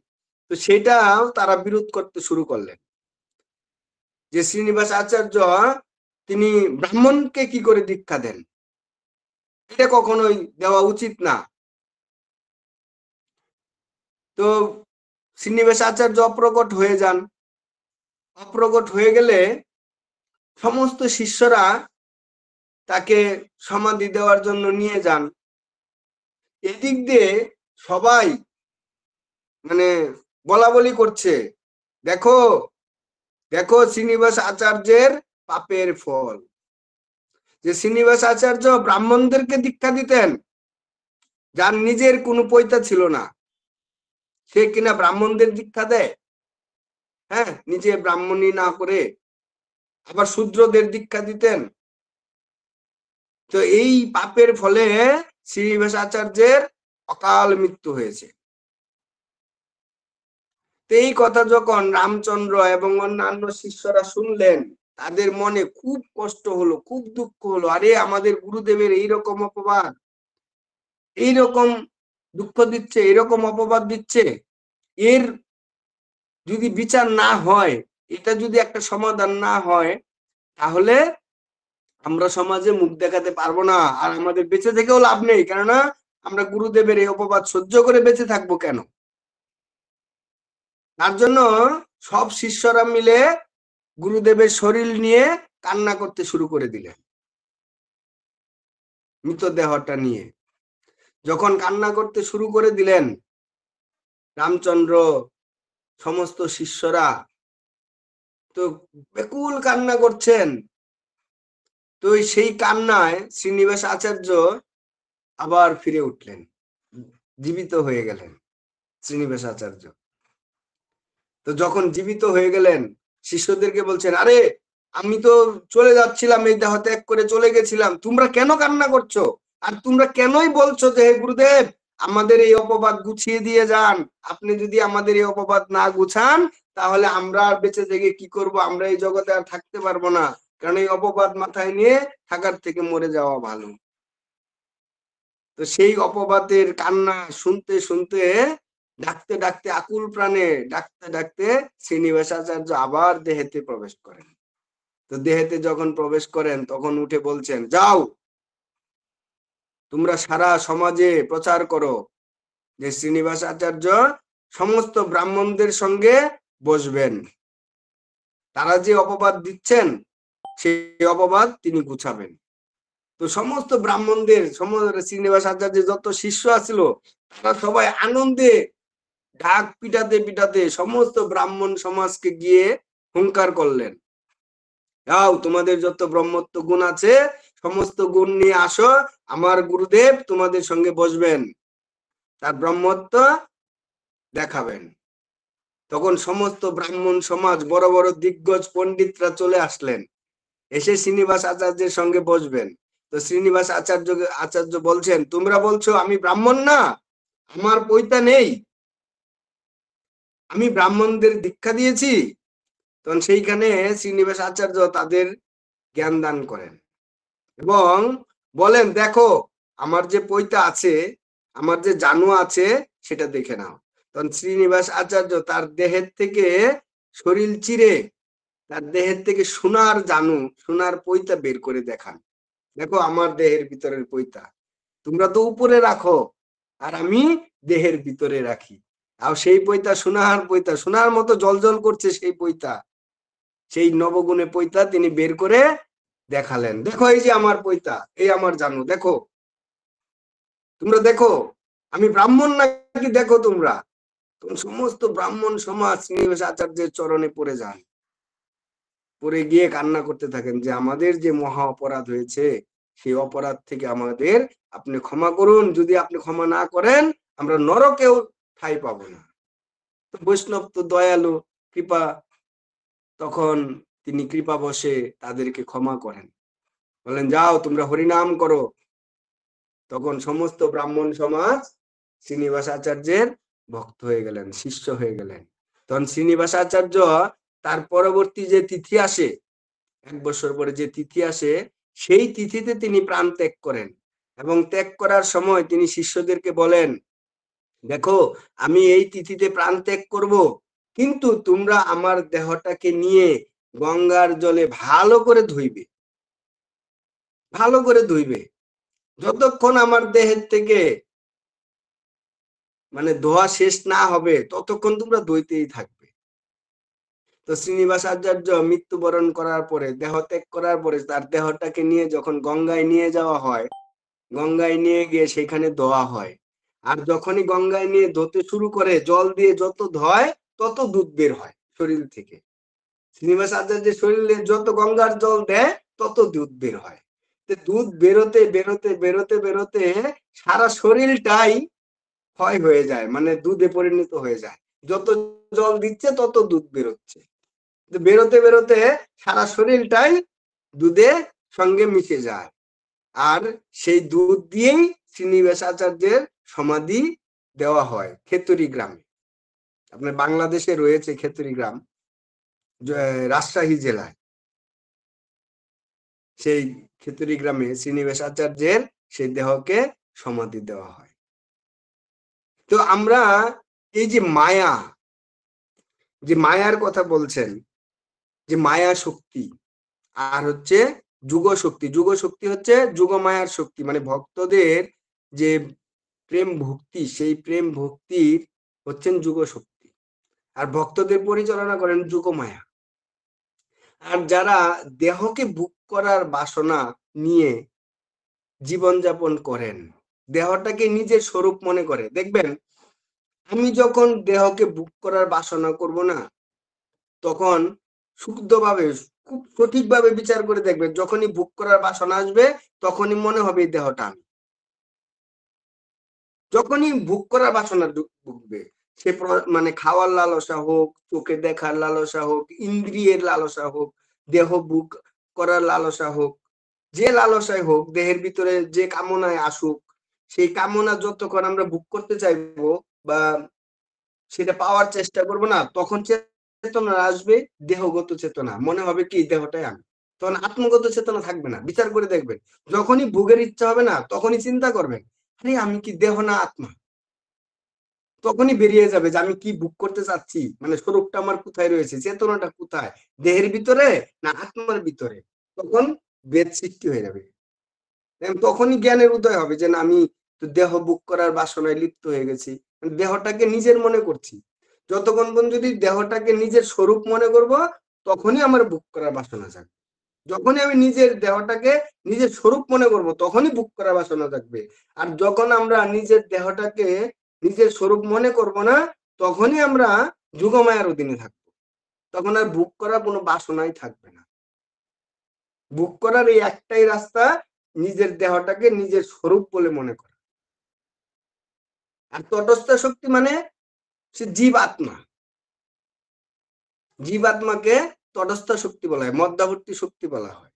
তো সেটাও তারা বিরোধ করতে শুরু করলেন, যে শ্রীনিবাস আচার্য তিনি ব্রাহ্মণকে কি করে দীক্ষা দেন, এটা কখনোই দেওয়া উচিত না। তো শ্রীনিবাস আচার্য অপ্রকট হয়ে যান। অপ্রকট হয়ে গেলে সমস্ত শিষ্যরা তাকে সমাধি দেওয়ার জন্য নিয়ে যান। এদিক দিয়ে সবাই মানে বলা বলি করছে, দেখো দেখো শ্রীনিবাস আচার্যের পাপের ফল। যে শ্রীনিবাস আচার্য ব্রাহ্মণদেরকে দীক্ষা দিতেন, যার নিজের কোনো পৈতা ছিল না, সে কিনা ব্রাহ্মণদের দীক্ষা দেয়, হ্যাঁ নিজে ব্রাহ্মণী না করে, আবার শূদ্রদের দীক্ষা দিতেন। তো এই পাপের ফলে শ্রীনিবাস আচার্যের অকাল মৃত্যু হয়েছে। তো এই কথা যখন রামচন্দ্র এবং অন্যান্য শিষ্যরা শুনলেন, তাদের মনে খুব কষ্ট হলো, খুব দুঃখ হলো। আরে আমাদের গুরুদেবের এইরকম অপবাদ, এইরকম দুঃখ দিচ্ছে, এরকম অপবাদ দিচ্ছে, এর যদি বিচার না হয়, এটা যদি একটা সমাধান না হয়, তাহলে আমরা সমাজে মুখ দেখাতে পারবো না, আর আমাদের বেঁচে থেকেও লাভ নেই। কেননা আমরা গুরুদেবের এই অপবাদ সহ্য করে বেঁচে থাকবো কেন? তার জন্য সব শিষ্যরা মিলে গুরুদেবের শরীর নিয়ে কান্না করতে শুরু করে দিলেন। মৃতদেহটা নিয়ে যখন কান্না করতে শুরু করে দিলেন, রামচন্দ্র, সমস্ত শিষ্যরা তো বেকুল কান্না করছেন। তো সেই কান্নায় শ্রীনিবাস আচার্য আবার ফিরে উঠলেন, জীবিত হয়ে গেলেন শ্রীনিবাস আচার্য। তো যখন জীবিত হয়ে গেলেন, শিষ্যদেরকে বলছেন, আরে আমি তো চলে যাচ্ছিলাম, এই দেহ ত্যাগ করে চলে গেছিলাম, তোমরা কেন কান্না করছো? আর তোমরা কেনই বলছো যে হে গুরুদেব, আমাদের এই অপবাদ গুছিয়ে দিয়ে যান। আপনি যদি আমাদের এই অপবাদ না গুছান, তাহলে আমরা আর বেঁচে থেকে কি করব? আমরা এই জগতে আর থাকতে পারবো না। কারণ এই অপবাদ মাথায় নিয়ে থাকার থেকে মরে যাওয়া ভালো। তো সেই অপবাদের কান্না শুনতে শুনতে, ডাকতে ডাকতে, আকুল প্রাণে ডাকতে ডাকতে শ্রীনিবাস আচার্য আবার দেহেতে প্রবেশ করেন। তো দেহেতে যখন প্রবেশ করেন, তখন উঠে বলছেন, যাও তোমরা সারা সমাজে প্রচার করো যে শ্রীনিবাস আচার্য সমস্ত ব্রাহ্মণদের সঙ্গে বসবেন। তারা যে অপবাদ দিচ্ছেন, সেই অপবাদ তিনি গুছাবেন। তো সমস্ত ব্রাহ্মণদের, শ্রীনিবাস আচার্যের যত শিষ্য আছিল, তারা সবাই আনন্দে ঢাক পিটাতে পিটাতে সমস্ত ব্রাহ্মণ সমাজকে গিয়ে হুঙ্কার করলেন, যাও তোমাদের যত ব্রহ্মত্ব গুণ আছে সমস্ত গুণ নিয়ে আসো, আমার গুরুদেব তোমাদের সঙ্গে বসবেন, তার ব্রহ্মত্ব দেখাবেন। তখন সমস্ত ব্রাহ্মণ সমাজ, বড় বড় দিগ্গজ পণ্ডিতরা চলে আসলেন, এসে শ্রীনিবাস আচার্যের সঙ্গে বসবেন। তো শ্রীনিবাস আচার্য বলছেন, তোমরা বলছো আমি ব্রাহ্মণ না, আমার পৈতা নেই, আমি ব্রাহ্মণদের দীক্ষা দিয়েছি। তখন সেইখানে শ্রীনিবাস আচার্য তাদের জ্ঞান দান করেন এবং বলেন, দেখো আমার যে পৈতা আছে, আমার যে জানু আছে, সেটা দেখে নাও। তখন শ্রীনিবাস আচার্য তার দেহের থেকে শরীর চিরে, তার দেহের থেকে সোনার জানু, সোনার পৈতা বের করে দেখান, দেখো আমার দেহের ভিতরের পৈতা, তোমরা তো উপরে রাখো আর আমি দেহের ভিতরে রাখি। আর সেই পৈতা সোনার পৈতা, সোনার মতো জলজল করছে সেই পৈতা, সেই নবগুণে পৈতা তিনি বের করে দেখালেন, দেখো এই যে আমার পৈতা, এই আমার জানু, দেখো তোমরা দেখো আমি ব্রাহ্মণ নাকি দেখো তোমরা। সমস্ত ব্রাহ্মণ সমাজ শ্রীনিবাস আচার্যের চরণে পড়ে যান, পড়ে গিয়ে কান্না করতে থাকেন যে আমাদের যে মহা অপরাধ হয়েছে, সেই অপরাধ থেকে আমাদের আপনি ক্ষমা করুন, যদি আপনি ক্ষমা না করেন আমরা নরকেও ঠাঁই পাবো না। তো বৈষ্ণব তো দয়ালু, কৃপা, তখন তিনি কৃপা বশে তাদেরকে ক্ষমা করেন, বলেন যাও তোমরা হরিনাম করো। তখন সমস্ত ব্রাহ্মণ সমাজ শ্রীনিবাস আচার্যের ভক্ত হয়ে গেলেন, শিষ্য হয়ে গেলেন। তখন শ্রীনিবাস আচার্য তার পরবর্তী যে তিথি আসে, 1 বছর পরে যে তিথি আসে, সেই তিথিতে তিনি প্রাণ ত্যাগ করেন এবং ত্যাগ করার সময় তিনি শিষ্যদেরকে বলেন, দেখো আমি এই তিথিতে প্রাণ ত্যাগ করব, কিন্তু তোমরা আমার দেহটাকে নিয়ে গঙ্গার জলে ভালো করে ধুইবে, ভালো করে ধুইবে, যতক্ষণ আমার দেহের থেকে মানে ধোয়া শেষ না হবে ততক্ষণ তোমরা ধুইতেই থাকবে। তো শ্রীনিবাস আচার্য মৃত্যুবরণ করার পরে, দেহ ত্যাগ করার পরে, তার দেহটাকে নিয়ে যখন গঙ্গায় নিয়ে যাওয়া হয়, গঙ্গায় নিয়ে গিয়ে সেখানে ধোয়া হয়। আর যখনই গঙ্গায় নিয়ে ধুতে শুরু করে, জল দিয়ে যত ধোয় তত দুধ বের হয় শরীর থেকে। শ্রীনিবাস আচার্যের শরীরে যত গঙ্গার জল দেয় তত দুধ বের হয়। দুধ বেরোতে বেরোতে বেরোতে বেরোতে সারা শরীরটাই ক্ষয় হয়ে যায়, মানে দুধে পরিণত হয়ে যায়। যত জল দিচ্ছে তত দুধ বেরোচ্ছে, বেরোতে বেরোতে সারা শরীরটাই দুধের সঙ্গে মিশে যায়। আর সেই দুধ দিয়েই শ্রীনিবাস আচার্যের সমাধি দেওয়া হয় খেতড়ি গ্রামে। আপনার বাংলাদেশে রয়েছে খেতড়ি গ্রাম, রাজশাহী জেলায়। সেই খেতড়ি গ্রামে শ্রীনিবাস আচার্যের সেই দেহকে সমাধি দেওয়া হয়। তো আমরা এই যে মায়া, যে মায়ার কথা বলছেন, যে মায়া শক্তি আর হচ্ছে যুগ শক্তি। যুগ শক্তি হচ্ছে যুগ মায়ার শক্তি, মানে ভক্তদের যে প্রেম ভক্তি, সেই প্রেম ভক্তির হচ্ছেন যুগ শক্তি। আর ভক্তদের পরিচালনা করেন যুগ মায়া। আর যারা দেহকে ভোগ করার বাসনা নিয়ে জীবনযাপন করেন, দেহটাকে নিজের স্বরূপ মনে করে, দেখবেন আমি যখন দেহকে ভোগ করার বাসনা করব না, তখন শুদ্ধভাবে, খুব সঠিকভাবে বিচার করে দেখবেন, যখনই ভোগ করার বাসনা আসবে তখনই মনে হবে এই দেহটা আমি। যখনই ভোগ করার বাসনা ঢুকবে, সে মানে খাওয়ার লালসা হোক, চোখে দেখার লালসা হোক, ইন্দ্রিয়ের লালসা হোক, দেহ ভোগ করার লালসা হোক, যে লালসাই হোক, দেহের ভিতরে যে কামনায় আসুক, সেই কামনা যতক্ষণ আমরা ভোগ করতে চাইবো বা সেটা পাওয়ার চেষ্টা করব না, তখন চেতনা আসবে দেহগত চেতনা, মনে হবে কি দেহটাই আমি। তখন আত্মগত চেতনা থাকবে না। বিচার করে দেখবেন, যখনই ভোগের ইচ্ছা হবে না, তখনই চিন্তা করবেন, আরে আমি কি দেহ না আত্মা। তখনই বেরিয়ে যাবে যে আমি কি ভোগ করতে চাচ্ছি, মানে স্বরূপটা আমার কোথায় রয়েছে, চেতনাটা কোথায়, দেহের ভিতরে না আত্মার ভিতরে। তখন ভেদ সৃষ্টি হয়ে যাবে। তখনই জ্ঞানের উদয় হবে যে না, আমি তো দেহ ভোগ করার বাসনায় লিপ্ত হয়ে গেছি, দেহটাকে নিজের মনে করছি। যতক্ষণ পর্যন্ত যদি দেহটাকে নিজের স্বরূপ মনে করব, তখনই আমার ভোগ করার বাসনা জাগবে। যখনই আমি নিজের দেহটাকে নিজের স্বরূপ মনে করব, তখনই ভোগ করার বাসনা জাগবে। আর যখন আমরা নিজের দেহটাকে নিজের স্বরূপ মনে করব না, তখনই আমরা যুগমায়ার অধীনে থাকবো। তখন আর ভোগ করার কোনো বাসনাই থাকবে না। ভোগ করার এই একটাই রাস্তা, নিজের দেহটাকে নিজের স্বরূপ বলে মনে করা। আর তটস্থ শক্তি মানে সে জীবাত্মা। জীবাত্মাকে তটস্থ শক্তি বলা হয়, মধ্যবর্তী শক্তি বলা হয়।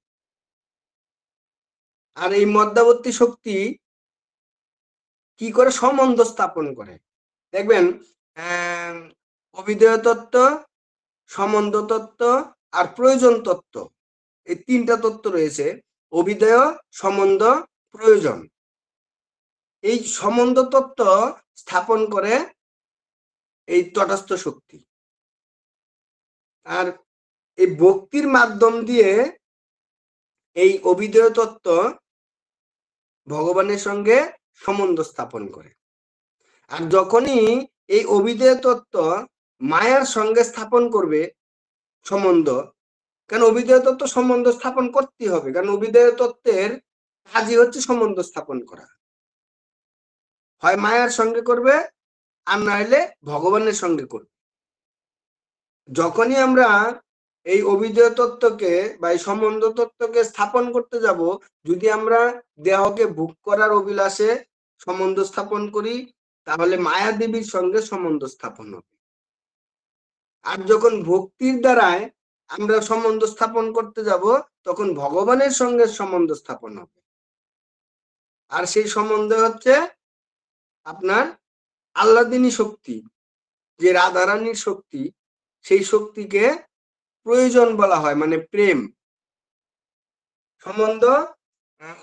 আর এই মধ্যবর্তী শক্তি কি করে সম্বন্ধ স্থাপন করে, দেখবেন অভিধেয় তত্ত্ব, সম্বন্ধ তত্ত্ব আর প্রয়োজন তত্ত্ব, এই তিনটা তত্ত্ব রয়েছে। অভিধেয়, সম্বন্ধ, প্রয়োজন। এই সম্বন্ধ তত্ত্ব স্থাপন করে এই তটস্থ শক্তি। আর এই ভক্তির মাধ্যম দিয়ে এই অভিধেয় তত্ত্ব ভগবানের সঙ্গে সম্বন্ধ স্থাপন করে। আর যখনই এই অভিধেয় তত্ত্ব মায়ার সঙ্গে স্থাপন করবে সম্বন্ধ, কারণ অভিধেয় তত্ত্ব সম্বন্ধ স্থাপন করতেই হবে, কারণ অভিধেয় তত্ত্বের কাজই হচ্ছে সম্বন্ধ স্থাপন করা। হয় মায়ার সঙ্গে করবে, আর না হলে ভগবানের সঙ্গে করবে। যখনই আমরা এই অভিধেয় তত্ত্বকে বা এই সম্বন্ধ তত্ত্বকে স্থাপন করতে যাব, যদি আমরা দেহকে ভোগ করার অভিলাষে সম্বন্ধ স্থাপন করি, তাহলে মায়া দেবীর সঙ্গে সম্বন্ধ স্থাপন হবে। আর যখন ভক্তির দ্বারায় আমরা সম্বন্ধ স্থাপন করতে যাব, তখন ভগবানের সঙ্গে সম্বন্ধ স্থাপন হবে। আর সেই সম্বন্ধ হচ্ছে আপনার আহ্লাদিনী শক্তি, যে রাধারানীর শক্তি, সেই শক্তিকে প্রয়োজন বলা হয়, মানে প্রেম। সম্বন্ধ,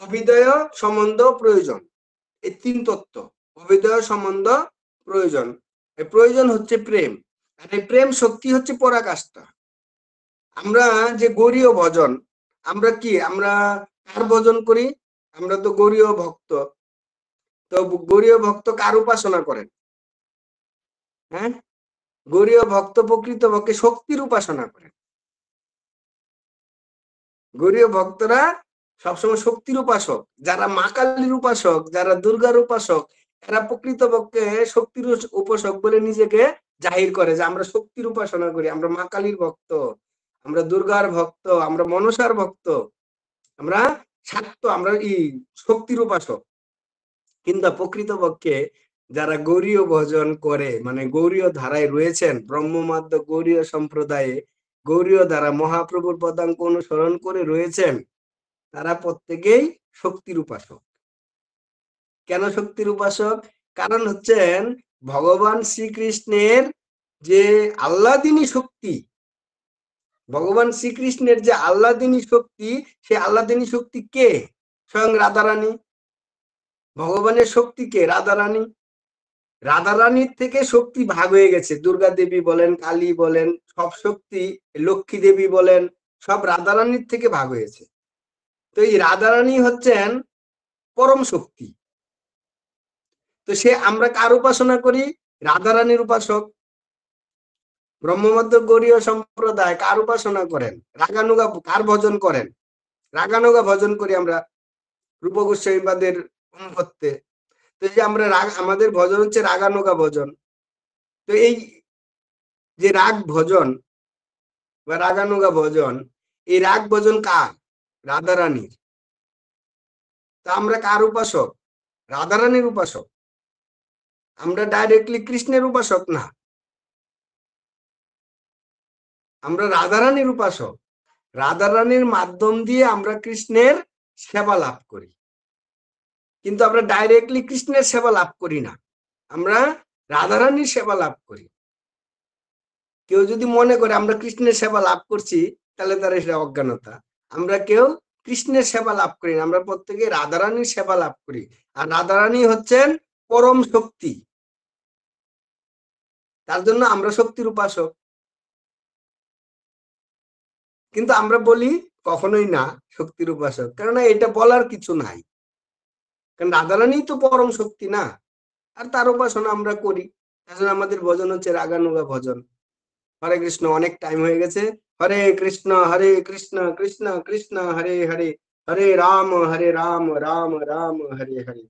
অভিধেয়, সম্বন্ধ, প্রয়োজন, এই তিন তত্ত্ব। অভিধেয়, সম্বন্ধ, প্রয়োজন। এই প্রয়োজন হচ্ছে প্রেম, আর এই প্রেম শক্তি হচ্ছে পরাকাষ্ঠা। আমরা যে গৌরীয় ভজন, আমরা কি, আমরা কার ভজন করি? আমরা তো গৌরীয় ভক্ত। তো গৌরীয় ভক্ত কার উপাসনা করেন? হ্যাঁ, গৌরীয় ভক্ত প্রকৃতপক্ষে শক্তির উপাসনা করেন। গৌরীয় ভক্তরা সবসময় শক্তির উপাসক। যারা মা কালীর উপাসক, যারা দুর্গার উপাসক, এরা প্রকৃতপক্ষে শক্তির উপাসক বলে নিজেকে জাহির করে যে আমরা শক্তির উপাসনা করি, আমরা মা কালীর ভক্ত, আমরা দুর্গার ভক্ত, আমরা মনসার ভক্ত, আমরা শাক্ত, আমরা শক্তির উপাসক। কিন্তু প্রকৃতপক্ষে যারা গৌরীয় ভজন করে, মানে গৌরীয় ধারায় রয়েছেন, ব্রহ্মমাদ্য গৌরীয় সম্প্রদায়ে গৌরীয় ধারা মহাপ্রভুর পদাঙ্ক অনুসরণ করে রয়েছেন, তারা প্রত্যেকেই শক্তির উপাসক। কেন শক্তির উপাসক? কারণ হচ্ছেন ভগবান শ্রীকৃষ্ণের যে আহ্লাদিনী শক্তি, ভগবান শ্রীকৃষ্ণের যে আহ্লাদিনী শক্তি, সেই আহ্লাদিনী শক্তি কে? স্বয়ং রাধারানী। ভগবানের শক্তি কে? রাধারানী। রাধারানীর থেকে শক্তি ভাগ হয়ে গেছে। দুর্গা দেবী বলেন, কালী বলেন, সব শক্তি, লক্ষ্মী দেবী বলেন, সব রাধারানীর থেকে ভাগ হয়েছে। তো এই রাধারানী হচ্ছেন পরম শক্তি। তো সে আমরা কার উপাসনা করি? রাধারানীর উপাসক। ব্রহ্মমধ্য গৌড়ীয় সম্প্রদায় কার উপাসনা করেন? রাগানুগা কার ভজন করেন? রাগানুগা ভজন করি আমরা রূপ গোস্বামীপাদের অনুগত্যে। তো এই যে আমরা আমাদের ভজন হচ্ছে রাগানুগা ভজন। তো এই যে রাগ ভজন বা রাগানুগা ভজন, এই রাগ ভজন কার? রাধারানীর। তা আমরা কার উপাসক? রাধারানীর উপাসক। আমরা ডাইরেক্টলি কৃষ্ণের উপাসক না, আমরা রাধারানীর উপাসক। রাধারানীর মাধ্যম দিয়ে আমরা কৃষ্ণের সেবা লাভ করি, কিন্তু আমরা ডাইরেক্টলি কৃষ্ণের সেবা লাভ করি না, আমরা রাধারানীর সেবা লাভ করি। কেউ যদি মনে করে আমরা কৃষ্ণের সেবা লাভ করছি, তাহলে তার এটা অজ্ঞানতা। আমরা কেউ কৃষ্ণের সেবা লাভ করি না, আমরা প্রত্যেকে রাধারানীর সেবা লাভ করি। আর রাধারানী হচ্ছেন পরম শক্তি, তার জন্য আমরা শক্তির উপাসক। কিন্তু আমরা বলি কখনোই না শক্তির উপাসক, কেননা এটা বলার কিছু নাই, কারণ রাধারানী তো পরম শক্তি না, আর তার উপাসনা আমরা করি। আসলে আমাদের ভজন হচ্ছে রাগানুগা ভজন। হরে কৃষ্ণ, অনেক টাইম হয়ে গেছে। হরে কৃষ্ণ কৃষ্ণ কৃষ্ণ হরে হরে, হরে রাম রাম রাম হরে হরে।